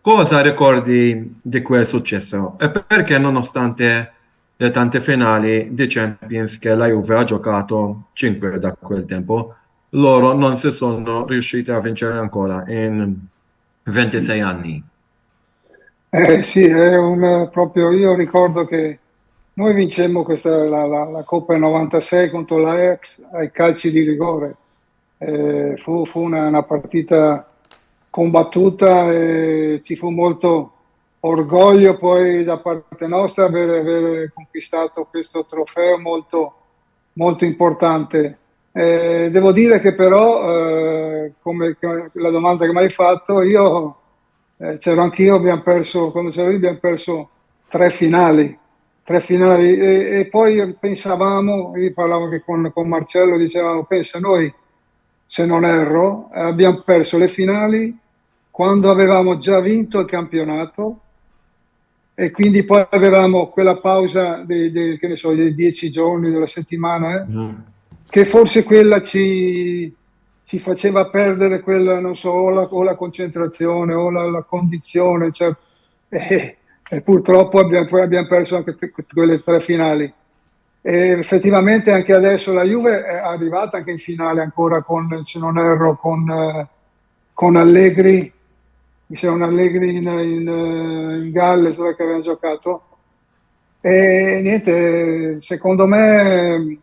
Cosa ricordi di quel successo? E perché nonostante le tante finali di Champions che la Juve ha giocato, 5 da quel tempo, loro non si sono riusciti a vincere ancora in 26 anni? Sì, proprio io ricordo che noi vincemmo la Coppa 96 contro l'Ajax ai calci di rigore. Fu una partita combattuta e ci fu molto orgoglio poi da parte nostra aver conquistato questo trofeo molto, molto importante. Devo dire che però, come la domanda che mi hai fatto, io c'ero anch'io, quando c'ero io abbiamo perso 3 finali e poi pensavamo, io parlavo anche con Marcello, dicevamo, pensa noi, se non erro, abbiamo perso le finali quando avevamo già vinto il campionato e quindi poi avevamo quella pausa che ne so, dei 10 giorni della settimana, che forse quella ci faceva perdere quella, non so, o la concentrazione o la condizione, cioè, e purtroppo abbiamo perso anche quelle 3 finali. E effettivamente anche adesso la Juve è arrivata anche in finale ancora se non erro, con Allegri, mi sembra un Allegri in Galles dove avevano giocato. E niente, secondo me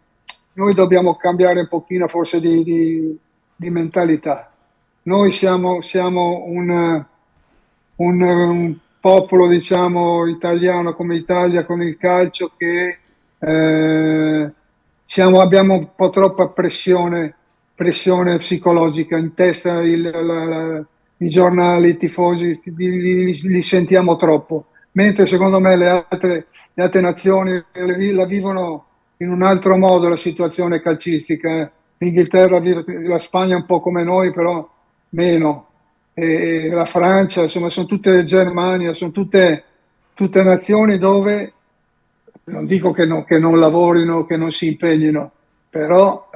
noi dobbiamo cambiare un pochino forse di mentalità. Noi siamo un popolo, diciamo, italiano come Italia con il calcio che abbiamo un po' troppa pressione psicologica in testa, i giornali, i tifosi, li sentiamo troppo, mentre secondo me le altre nazioni la vivono in un altro modo la situazione calcistica. L'Inghilterra vive, la Spagna un po' come noi, però meno. E la Francia, insomma, sono tutte Germania, sono tutte nazioni dove, non dico che non lavorino, che non si impegnino, però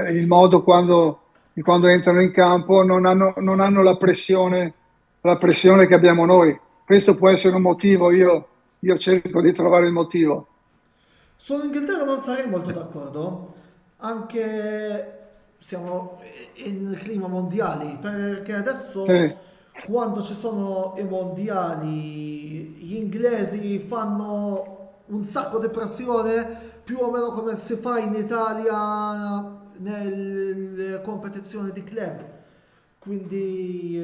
il modo quando entrano in campo non hanno la pressione che abbiamo noi. Questo può essere un motivo, io cerco di trovare il motivo. Sull'Inghilterra non sarei molto d'accordo. anche siamo in clima mondiali, perché adesso Sì, quando ci sono i mondiali gli inglesi fanno un sacco di pressione, più o meno come si fa in Italia nelle competizioni di club. Quindi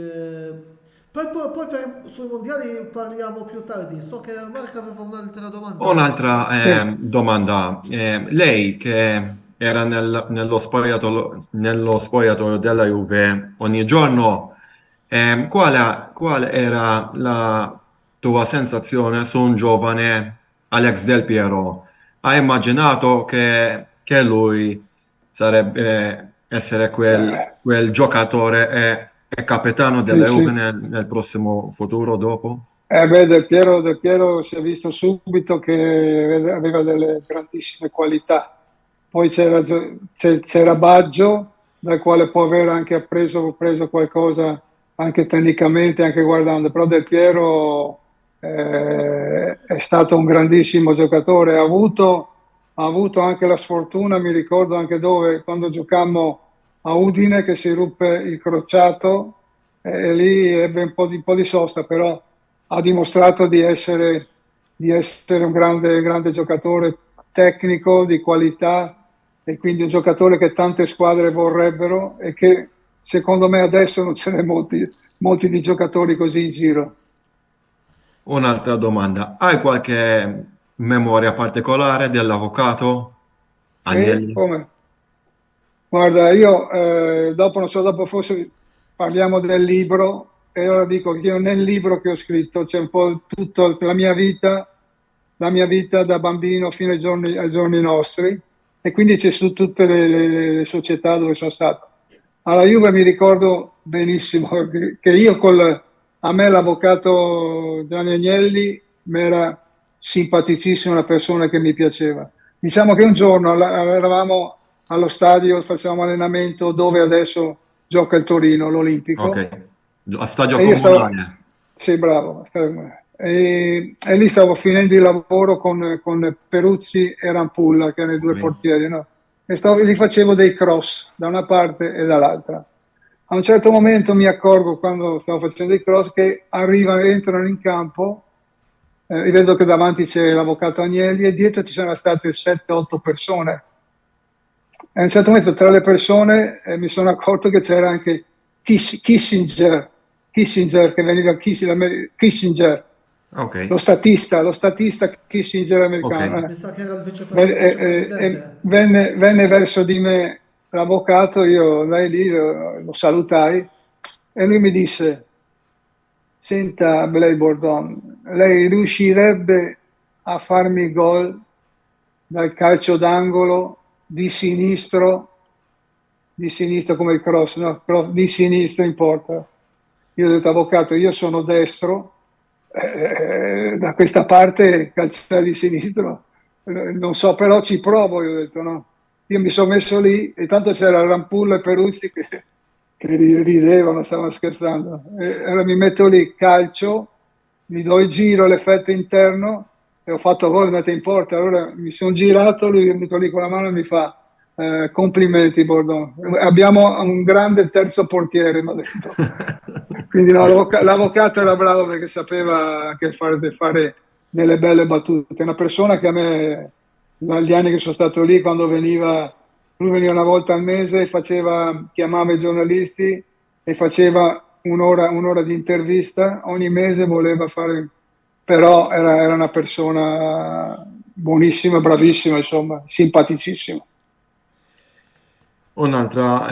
sui mondiali parliamo più tardi. So che Marco aveva un'altra Ho domanda. un'altra sì. domanda. Lei che era nello spogliatoio della Juve ogni giorno, qual era la tua sensazione su un giovane Alex Del Piero? Hai immaginato che lui sarebbe essere Eh, quel giocatore e capitano sì, della Juve sì. nel prossimo futuro dopo? Beh, Del Piero si è visto subito che aveva delle grandissime qualità. Poi c'era Baggio, dal quale può aver anche preso qualcosa anche tecnicamente, anche guardando. Però Del Piero è stato un grandissimo giocatore. Ha avuto anche la sfortuna, mi ricordo anche dove, quando giocammo a Udine, che si ruppe il crociato e lì ebbe un po' di sosta, però ha dimostrato di essere un grande, grande giocatore tecnico, di qualità e quindi un giocatore che tante squadre vorrebbero e che secondo me adesso non ce n'è molti, molti di giocatori così in giro. Un'altra domanda. Hai qualche memoria particolare dell'avvocato Sì, Agnelli? come? Guarda, io dopo, non so, dopo forse parliamo del libro e ora dico che io nel libro che ho scritto c'è un po' tutta la mia vita da bambino fino ai giorni nostri e quindi c'è su tutte le società dove sono stato. Alla Juve mi ricordo benissimo che a me l'avvocato Gianni Agnelli mi era simpaticissimo, una persona che mi piaceva. Diciamo che un giorno eravamo allo stadio, facevamo allenamento dove adesso gioca il Torino, Ok. l'Olimpico, A stadio e io stavo, comunale. sì, bravo, e lì stavo finendo il lavoro con Peruzzi e Rampulla, che erano i due Ok. portieri, no? Li facevo dei cross da una parte e dall'altra. A un certo momento mi accorgo, quando stavo facendo i cross, che entrano in campo, e vedo che davanti c'è l'avvocato Agnelli e dietro ci sono state 7-8 persone. E a un certo momento tra le persone mi sono accorto che c'era anche Kissinger, che veniva Kissinger, Ok. lo statista Kissinger Ok. americano. Mi sa che era il vicepresidente. Venne verso di me l'avvocato, io andai lì, lo salutai e lui mi disse: Senta, Blay Bordon, lei riuscirebbe a farmi gol dal calcio d'angolo di sinistro come il cross, no? Di sinistro in porta. Io ho detto, avvocato, io sono destro, da questa parte calciare di sinistro, non so, però ci provo, io ho detto, no? Io mi sono messo lì e tanto c'era Rampulla e Peruzzi che ridevano, stavano scherzando. E allora mi metto lì, calcio, mi do il giro, l'effetto interno e ho fatto gol, andate in porta. Allora mi sono girato, lui è venuto lì con la mano e mi fa complimenti Bordon. Abbiamo un grande terzo portiere, mi ha detto. Quindi no, l'avvocato era bravo perché sapeva anche fare delle belle battute. È una persona che a me, negli anni che sono stato lì, quando lui veniva una volta al mese e chiamava i giornalisti e faceva un'ora di intervista, ogni mese voleva fare, però era una persona buonissima, bravissima, insomma, simpaticissima. Un'altra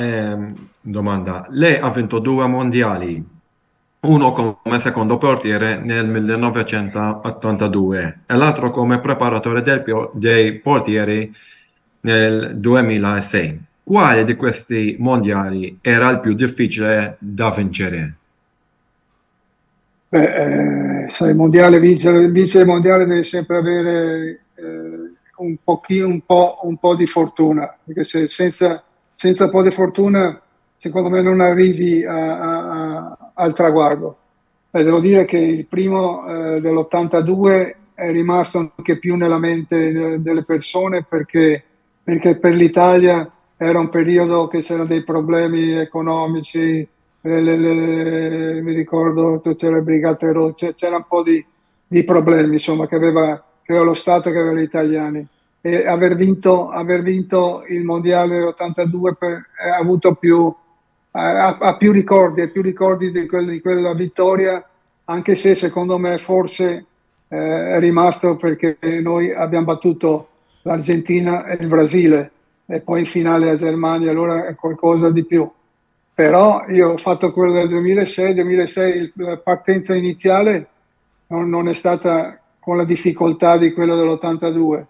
domanda. Lei ha vinto due mondiali, uno come secondo portiere nel 1982 e l'altro come preparatore dei portieri nel 2006. Quale di questi mondiali era il più difficile da vincere? Sai, vincere il mondiale devi sempre avere un po' di fortuna, perché senza un po' di fortuna, secondo me non arrivi al traguardo. Devo dire che il primo dell'82 è rimasto anche più nella mente delle persone perché per l'Italia era un periodo che c'erano dei problemi economici, mi ricordo c'era le Brigate Rosse, c'era un po' di problemi, insomma, che aveva lo Stato, che aveva gli italiani. E aver vinto il Mondiale dell'82 ha avuto ha più ricordi di quella vittoria, anche se secondo me forse è rimasto perché noi abbiamo battuto l'Argentina e il Brasile e poi in finale la Germania, allora è qualcosa di più. Però io ho fatto quello del 2006, la partenza iniziale non è stata con la difficoltà di quello dell'82.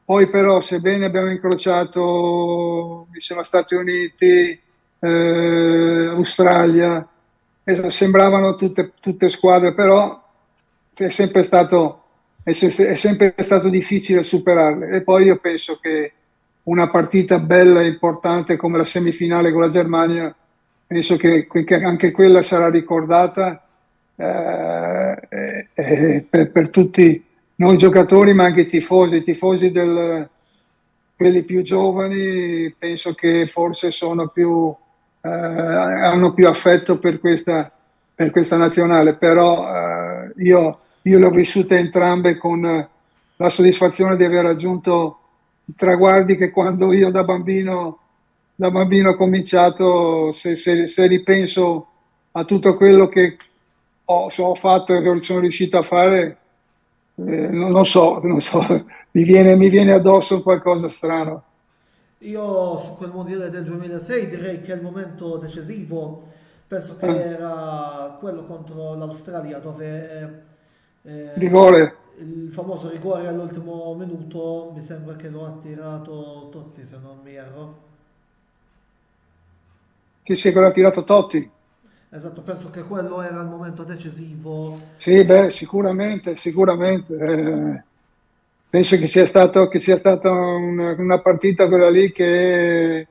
Poi però, sebbene abbiamo incrociato, mi sembra, Stati Uniti, Australia, sembravano tutte squadre, però è sempre stato difficile superarle. E poi io penso che una partita bella e importante come la semifinale con la Germania, penso che anche quella sarà ricordata per tutti noi giocatori, ma anche i tifosi quelli più giovani, penso che forse hanno più affetto per questa nazionale, però io le ho vissute entrambe con la soddisfazione di aver raggiunto i traguardi che quando io da bambino ho cominciato, se ripenso a tutto quello che ho fatto e che sono riuscito a fare, non so, mi viene addosso qualcosa strano. Io su quel mondiale del 2006 direi che è il momento decisivo, penso che Eh, era quello contro l'Australia dove rigore, il famoso rigore all'ultimo minuto mi sembra che lo ha tirato Totti se non mi erro. sì, sì, quello ha tirato Totti. Esatto, penso che quello era il momento decisivo. Sì, beh, sicuramente, sicuramente. Penso che sia stata una partita quella lì che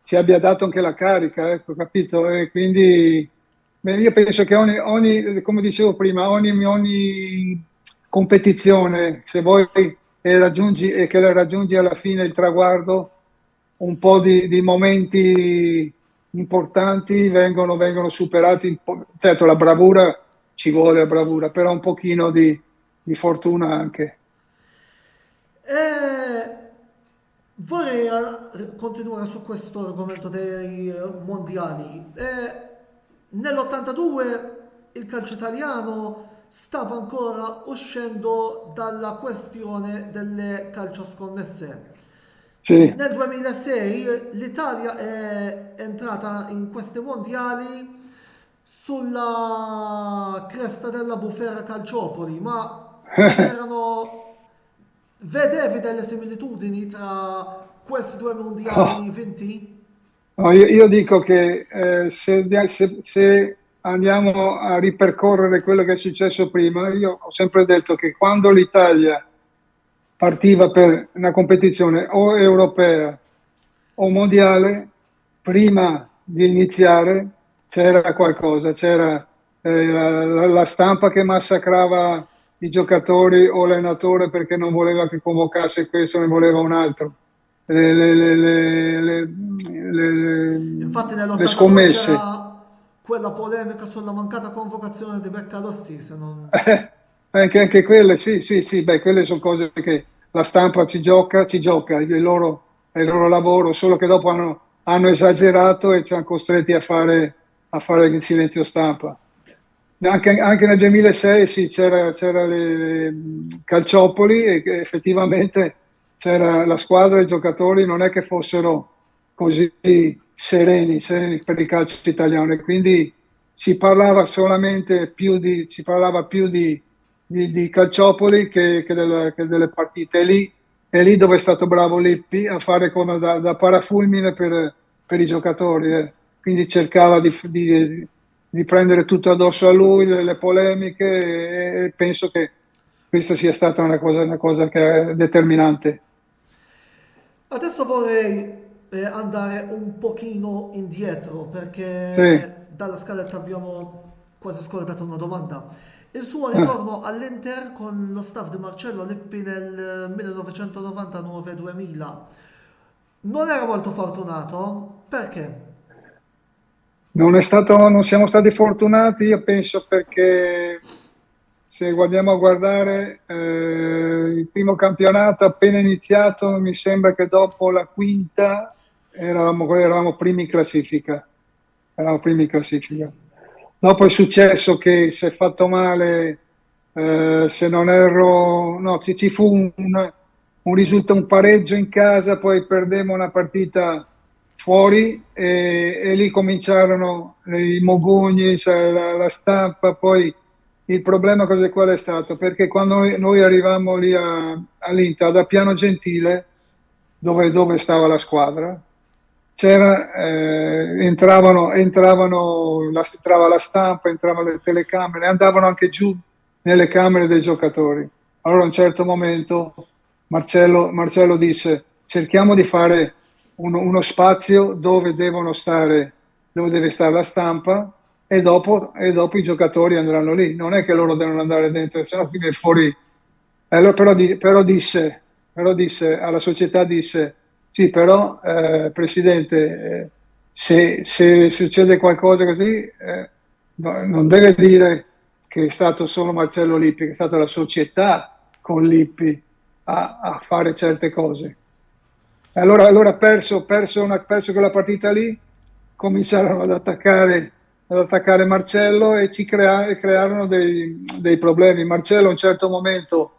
ci abbia dato anche la carica, ecco, capito? E quindi beh, io penso che come dicevo prima, ogni competizione, se vuoi che la raggiungi alla fine il traguardo, un po' di momenti importanti vengono superati. Certo, la bravura ci vuole, la bravura, però un pochino di fortuna anche. E vorrei continuare su questo argomento dei mondiali. Nell'82 il calcio italiano stava ancora uscendo dalla questione delle calcioscommesse. Sì. Nel 2006 l'Italia è entrata in questi mondiali sulla cresta della bufera Calciopoli, ma c'erano. Vedevi delle similitudini tra questi due mondiali vinti? No, io dico che se andiamo a ripercorrere quello che è successo prima, io ho sempre detto che quando l'Italia partiva per una competizione o europea o mondiale, prima di iniziare c'era qualcosa, c'era la stampa che massacrava i giocatori o l'allenatore perché non voleva che convocasse questo, ne voleva un altro. Le, le- le- le- le- Infatti le nell'82 scommesse. c'era quella polemica sulla mancata convocazione di Beccalossi, se non. Anche quelle, sì, sì, sì, beh, quelle sono cose che la stampa ci gioca, è il loro lavoro, solo che dopo hanno esagerato e ci hanno costretti a fare il silenzio stampa. Anche nel 2006 sì, c'era Calciopoli e che effettivamente c'era la squadra e i giocatori non è che fossero così sereni per il calcio italiano e quindi si parlava più di Calciopoli che delle partite. È lì dove è stato bravo Lippi a fare come da parafulmine per i giocatori. Quindi cercava di prendere tutto addosso a lui, le polemiche, e penso che questa sia stata una cosa che è determinante. Adesso vorrei andare un pochino indietro Sì, perché dalla scaletta abbiamo quasi scordato una domanda. Il suo ritorno all'Inter con lo staff di Marcello Lippi nel 1999-2000. non era molto fortunato? Perché? Non siamo stati fortunati, io penso perché se guardiamo a guardare il primo campionato appena iniziato, mi sembra che dopo la quinta eravamo primi in classifica. Eravamo primi in Sì. classifica. Dopo è successo che si è fatto male, se non erro, no, ci fu un risultato, un pareggio in casa, poi perdemmo una partita fuori e lì cominciarono i mogugni, sai, la stampa. Poi il problema qual è stato? Perché quando noi arrivammo lì all'Inter, da Piano Gentile, dove stava la squadra, entrava la stampa, entravano le telecamere, andavano anche giù nelle camere dei giocatori. Allora a un certo momento Marcello disse: cerchiamo di fare uno spazio dove deve stare la stampa e dopo i giocatori andranno lì. Non è che loro devono andare dentro, sennò qui viene fuori. Allora, però disse alla società, disse sì, però Presidente, se succede qualcosa così, non deve dire che è stato solo Marcello Lippi, che è stata la società con Lippi a fare certe cose. Allora perso quella partita lì, cominciarono ad attaccare Marcello e crearono dei problemi. Marcello a un certo momento,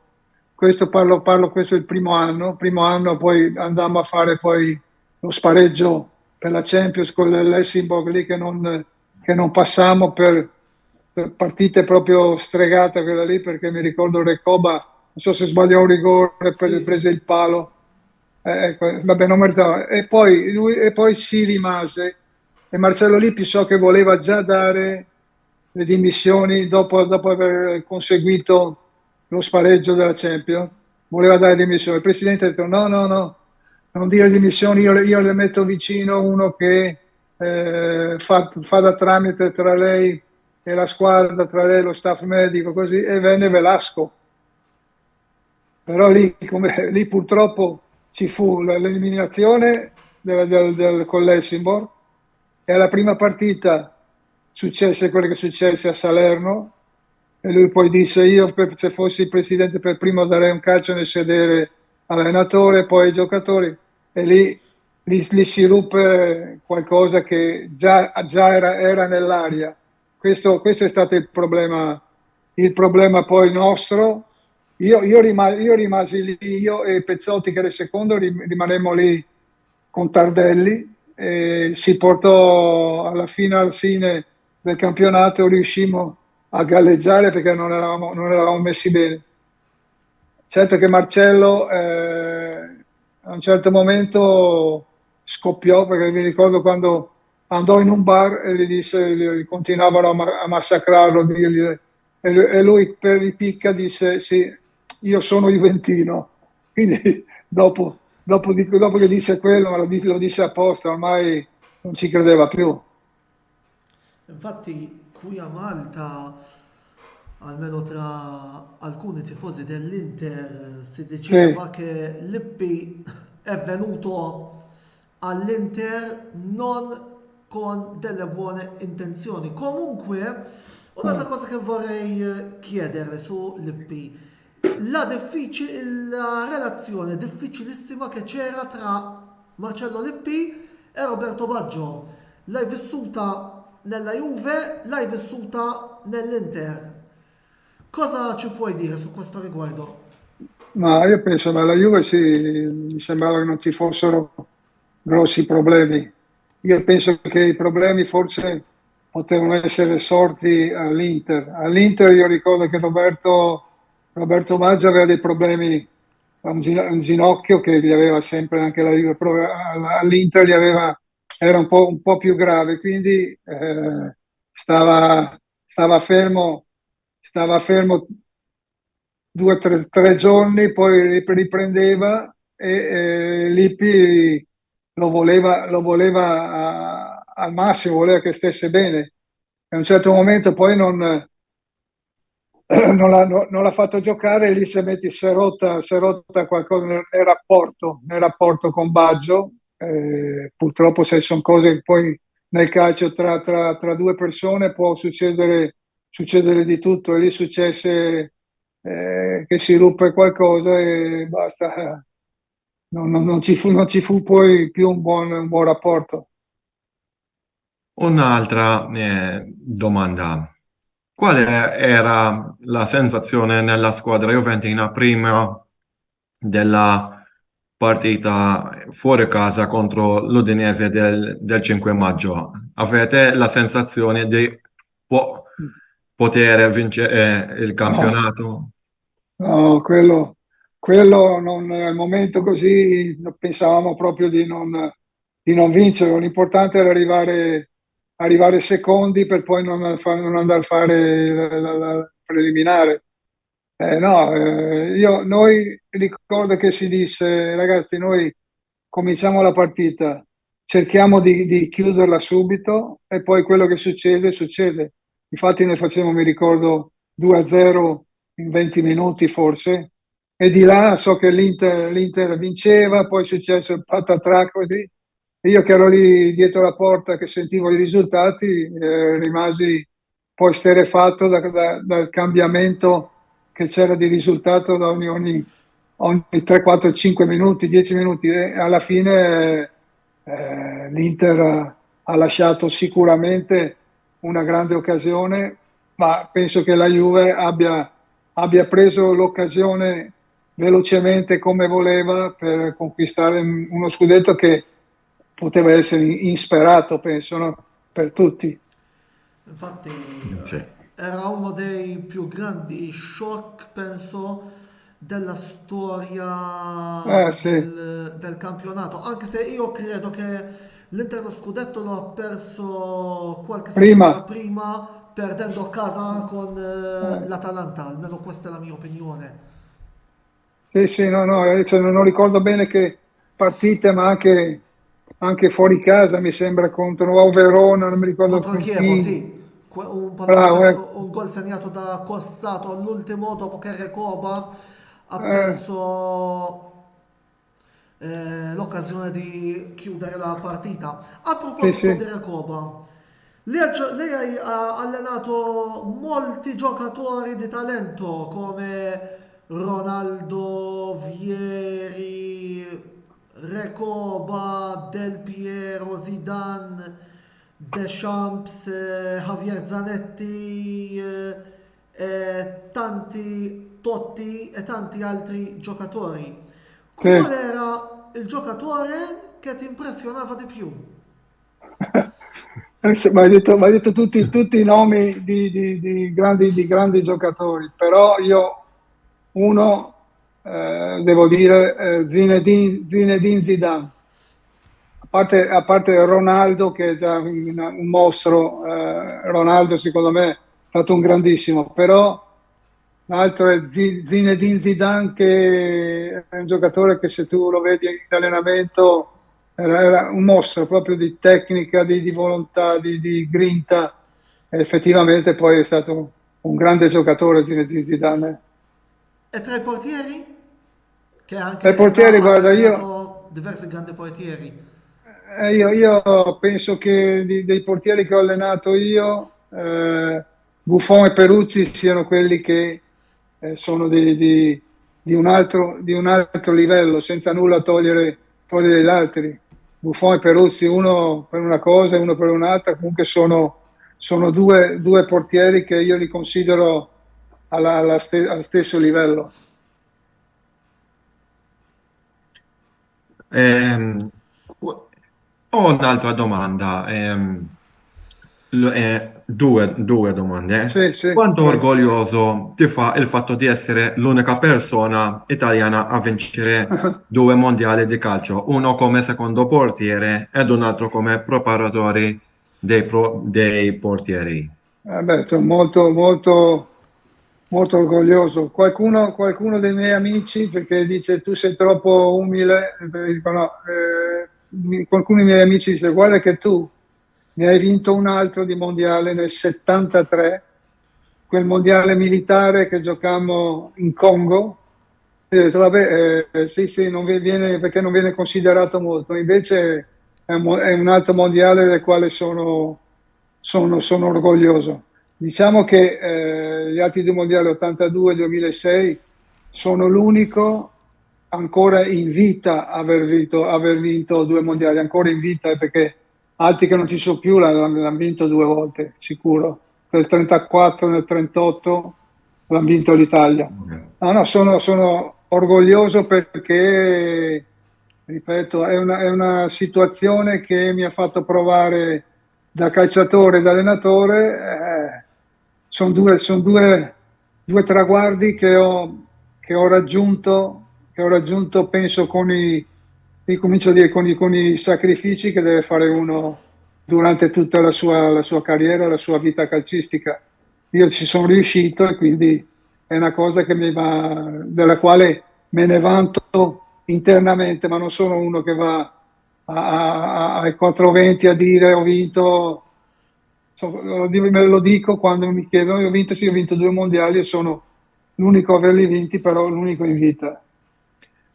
questo è il primo anno, poi andammo a fare poi lo spareggio per la Champions con l'Helsingborg lì che non passammo per partite proprio stregate quella lì, perché mi ricordo Recoba, non so se sbagliò un rigore, Sì. prese il palo. Ecco, vabbè, non meritava. E poi si rimase, e Marcello Lippi so che voleva già dare le dimissioni dopo aver conseguito lo spareggio della Champions, voleva dare le dimissioni. Il presidente ha detto: no, no, no, non dire dimissioni, io le metto vicino uno che fa da tramite tra lei e la squadra, tra lei e lo staff medico, così, e venne Velasco. Però lì purtroppo ci fu l'eliminazione con l'Helsingborg, e alla prima partita successe quello che successe a Salerno, e lui poi disse: io se fossi il presidente per primo darei un calcio nel sedere all'allenatore, poi ai giocatori, e lì si ruppe qualcosa che già era nell'aria. Questo è stato il problema poi nostro. Io rimasi lì, io e Pezzotti che era il secondo, rimanemmo lì con Tardelli, e si portò alla fine del campionato, riuscimmo a galleggiare perché non eravamo messi bene. Certo che Marcello a un certo momento scoppiò, perché mi ricordo quando andò in un bar e continuavano a massacrarlo, e lui per ripicca disse: sì, io sono juventino. Quindi dopo che disse quello, ma lo disse apposta, ormai non ci credeva più. Infatti qui a Malta, almeno tra alcuni tifosi dell'Inter, si Sì, diceva che Lippi è venuto all'Inter non con delle buone intenzioni. Comunque, un'altra eh, cosa che vorrei chiederle su Lippi, la relazione difficilissima che c'era tra Marcello Lippi e Roberto Baggio. L'hai vissuta nella Juve, l'hai vissuta nell'Inter. Cosa ci puoi dire su questo riguardo? ma io penso che alla Juve sì, mi sembrava che non ci fossero grossi problemi. Io penso che i problemi forse potevano essere sorti all'Inter. All'Inter io ricordo che Roberto Maggio aveva dei problemi a un ginocchio che gli aveva sempre anche la Juve, però all'Inter era un po' più grave, quindi stava fermo, stava fermo 2 o tre giorni, poi riprendeva, e Lippi lo voleva al massimo, voleva che stesse bene. E a un certo momento poi non l'ha fatto giocare, e lì si è rotta qualcosa nel rapporto con Baggio, Purtroppo se sono cose che poi nel calcio tra due persone può succedere di tutto, e lì successe che si ruppe qualcosa e basta, non ci fu poi più un buon rapporto. Un'altra domanda. Qual era la sensazione nella squadra juventina prima della partita fuori casa contro l'Udinese del 5 maggio? Avete la sensazione di po- poter vincere il No, campionato? no, quello non, al momento così pensavamo proprio di non vincere. L'importante era arrivare secondi per poi non andare a fare la preliminare. No, noi ricordo che si disse, ragazzi, noi cominciamo la partita, cerchiamo di chiuderla subito e poi quello che succede, succede. Infatti noi facciamo, mi ricordo, 2-0 in 20 minuti forse, e di là so che l'Inter vinceva, poi è successo il patatrac così. E io che ero lì dietro la porta che sentivo i risultati, rimasi poi esterrefatto dal cambiamento che c'era di risultato da ogni 3, 4, 5 minuti, 10 minuti. E alla fine l'Inter ha lasciato sicuramente una grande occasione, ma penso che la Juve abbia preso l'occasione velocemente come voleva per conquistare uno scudetto che poteva essere insperato, penso, no? Per tutti. Infatti Sì. era uno dei più grandi shock, penso, della storia Sì, del campionato, anche se io credo che l'Inter lo scudetto lo ha perso qualche settimana prima. prima, perdendo a casa con eh, l'Atalanta, almeno questa è la mia opinione. Sì, sì, no, no, cioè, non ricordo bene che partite, ma anche fuori casa, mi sembra, contro o Verona, non mi ricordo Contro il con Chievo, chi. sì. Un pallone Bravo, un gol segnato da Cossato all'ultimo dopo che Recoba ha eh, perso l'occasione di chiudere la partita. A sì, proposito di sì, Recoba, lei ha allenato molti giocatori di talento come Ronaldo, Vieri, Recoba, Del Piero, Zidane, Deschamps, Javier Zanetti, e tanti Totti e tanti altri giocatori. Qual sì. era il giocatore che ti impressionava di più? Mi hai detto tutti i nomi di grandi giocatori, però io uno, devo dire, Zinedine Zidane. A parte Ronaldo, che è già un mostro, Ronaldo secondo me è stato un grandissimo, però l'altro è Zinedine Zidane, che è un giocatore che se tu lo vedi in allenamento era un mostro proprio di tecnica, di volontà, di grinta, e effettivamente poi è stato un grande giocatore Zinedine Zidane. E tra i portieri? Che Tra i anche portieri, là ha guarda, allenato diversi grandi portieri. io penso che dei portieri che ho allenato io, Buffon e Peruzzi siano quelli che sono di un altro livello, senza nulla togliere gli altri. Buffon e Peruzzi, uno per una cosa e uno per un'altra, comunque sono due portieri che io li considero allo stesso livello. Ehm, Ho un'altra domanda, due domande. Sì, sì, Quanto vai. orgoglioso ti fa il fatto di essere l'unica persona italiana a vincere due mondiali di calcio, uno come secondo portiere ed un altro come preparatore dei portieri? Beh, sono molto, molto, molto orgoglioso. Qualcuno dei miei amici, perché dice tu sei troppo umile, dico, no, qualcuno dei miei amici dice guarda che tu ne hai vinto un altro di mondiale nel 73, quel mondiale militare che giocammo in Congo, Io ho detto, vabbè, sì, sì, perché non viene considerato molto, invece è un altro mondiale del quale sono orgoglioso. Diciamo che gli altri due mondiali 82 e 2006 sono l'unico ancora in vita aver vinto due mondiali, ancora in vita, perché altri che non ci sono più l'hanno vinto due volte, sicuro. Nel 34, nel 38 l'hanno vinto l'Italia. No, no, sono orgoglioso perché, ripeto, è una situazione che mi ha fatto provare da calciatore e da allenatore. Sono due traguardi che ho raggiunto, penso, ricomincio a dire, con i sacrifici che deve fare uno durante tutta la sua carriera, la sua vita calcistica. Io ci sono riuscito e quindi è una cosa della quale me ne vanto internamente, ma non sono uno che va ai 420 a dire ho vinto. Me lo dico quando mi chiedono, io ho vinto, sì, ho vinto due mondiali e sono l'unico a averli vinti, però l'unico in vita.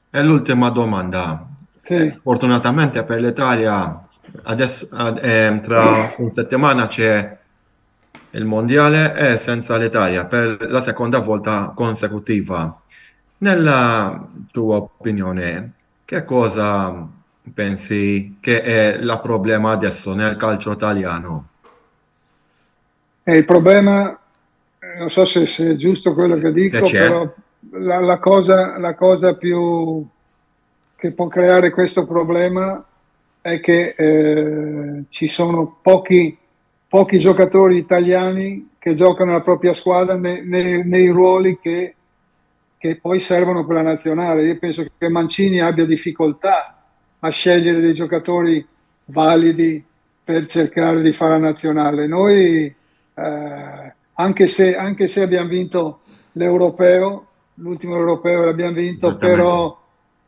E l'ultima domanda. Sì. Sfortunatamente per l'Italia, adesso, tra una settimana c'è il mondiale e senza l'Italia per la seconda volta consecutiva. Nella tua opinione, che cosa pensi che è il problema adesso nel calcio italiano? E il problema, non so se è giusto quello che Se dico, c'è, però la cosa più che può creare questo problema è che ci sono pochi giocatori italiani che giocano la propria squadra nei ruoli che poi servono per la nazionale. Io penso che Mancini abbia difficoltà a scegliere dei giocatori validi per cercare di fare la nazionale. Noi, anche se abbiamo vinto l'europeo, l'ultimo europeo l'abbiamo vinto, esattamente.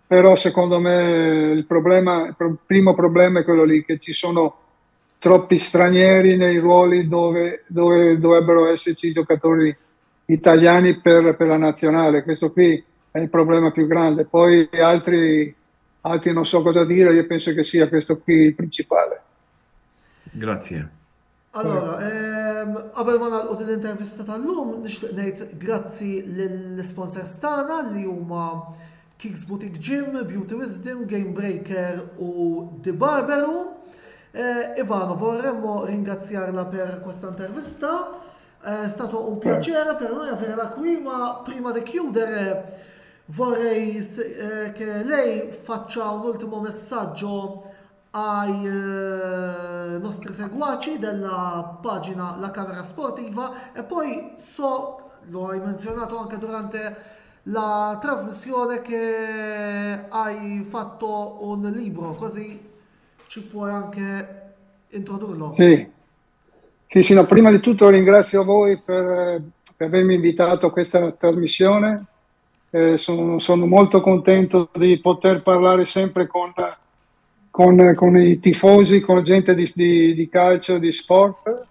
però secondo me il primo problema è quello lì, che ci sono troppi stranieri nei ruoli dove dovrebbero esserci giocatori italiani per la nazionale. Questo qui è il problema più grande. Poi altri non so cosa dire, io penso che sia questo qui il principale. Grazie. Allora, qabel ma nagħlqu din l-intervista tal-lum, nixtieq ngħid grazzi lill-sponsors tagħna li huma Kicks Boutique Gym, Beauty Wisdom, Game Breaker u The Barber Room. Ivano, vorremmo ringraziarla per questa intervista. È stato un piacere per noi averla qui, ma prima di chiudere vorrei che lei faccia un ultimo messaggio ai nostri seguaci della pagina La Camera Sportiva e poi lo hai menzionato anche durante la trasmissione, che hai fatto un libro, così ci puoi anche introdurlo. Sì, sì, sì, no, prima di tutto ringrazio voi per avermi invitato a questa trasmissione. Sono molto contento di poter parlare sempre con i tifosi, con gente di calcio, di sport.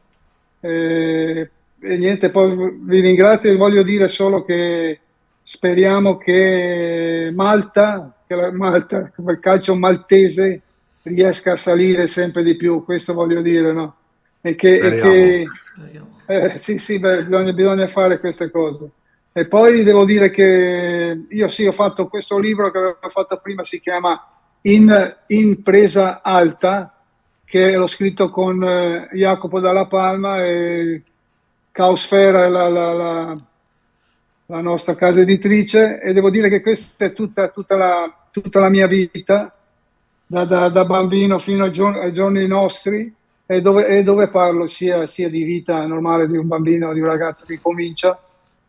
E niente, poi vi ringrazio e voglio dire solo che speriamo che Malta, il calcio maltese, riesca a salire sempre di più, questo voglio dire, no? E che, e Speriamo. che Speriamo. sì, sì, beh, bisogna fare queste cose. E poi devo dire che io sì, ho fatto questo libro che avevo fatto prima, si chiama In presa alta, che l'ho scritto con Jacopo Dalla Palma e Caosfera è la nostra casa editrice, e devo dire che questa è tutta la mia vita, da bambino fino ai giorni nostri, e dove parlo sia di vita normale di un bambino, di un ragazzo che comincia,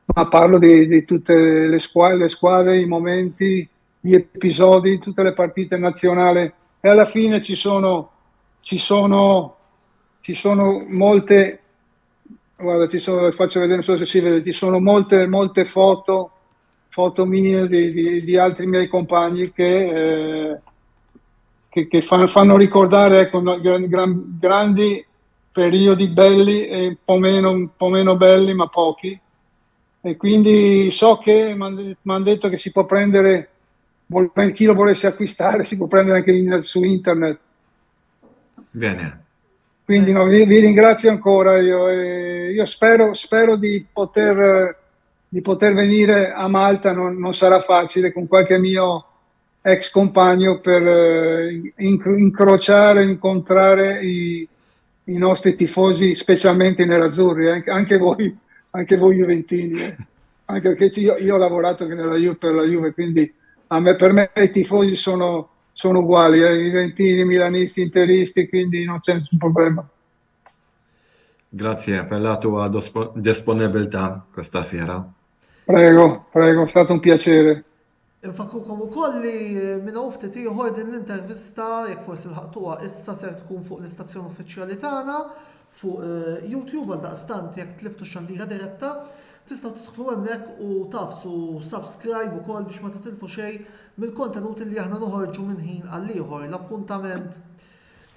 ma parlo di tutte le squadre, i momenti, gli episodi, tutte le partite nazionali, e alla fine ci sono, ci sono molte, guarda, faccio vedere, non so se si vede, ci sono molte foto mie di altri miei compagni che fanno ricordare, ecco, no, grandi periodi belli e un po' meno belli, ma pochi. e quindi so che mi hanno detto che si può prendere, chi lo volesse acquistare, si può prendere anche su internet. Bene. Quindi no, vi ringrazio ancora. Io spero di poter venire a Malta, non sarà facile, con qualche mio ex compagno per incontrare i nostri tifosi, specialmente i nerazzurri, anche voi juventini, anche perché io ho lavorato anche per la Juve, quindi per me i tifosi sono uguali, juventini, milanisti, interisti, quindi non c'è nessun problema. Grazie per la tua disponibilità questa sera. Prego, è stato un piacere. Infakrukom ukoll li minn hawn ftit ieħor din l-intervista jekk forsi lħaqtuha issa ser tkun fuq l-istazzjon uffiċjali tagħna fuq YouTube għal daqstant jekk tliftu xandira diretta tistgħu tidħlu hemmhekk u tafsu subscribe ukoll biex ma titilfu xejn mill-kontenuti li aħna noħorġu minn ħin għal ieħor l-appuntament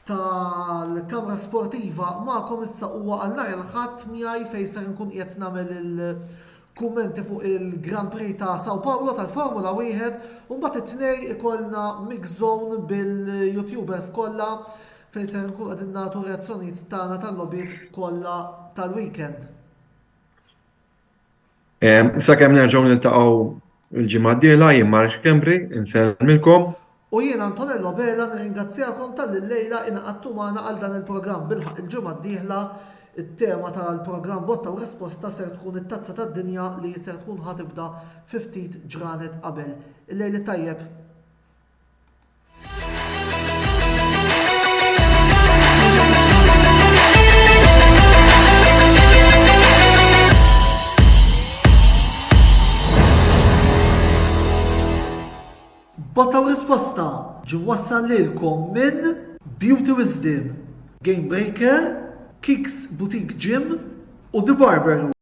tal-kamra sportiva magħkom issa huwa għal nhar il-ħadd miegħi fejn ser nkun qiegħed nagħmel il-kummenti fuq il-Grand Prix ta' Sao Paulo tal-Formula 1 u mbagħad it-tnej ikollna mix zone bil-YouTubers kollha fejn ser nkun qegħdin nagħtu reazzjonijiet tagħna tal-logħbiet kollha tal-weekend. Sakemm nerġgħu niltaqgħu il-ġimgħa d-dieħla jien Marx Kembri, insellmilkom. U jien Antonello Bela nirringrazzjakom tal-lejla inaqattu magħna għal dan il-programm bilħaq il-ġimgħa d-dieħla it-tema tal-programm Botta u Risposta ser tkun it-tazza tad-dinja li ser tkun ħatibda 50 ġranet qabel. Il-lejli tajjeb. Botta u Risposta ġi wassal lilkom minn Beauty Wisdom, Game Breaker, Kicks Boutique Gym u The Barber Room.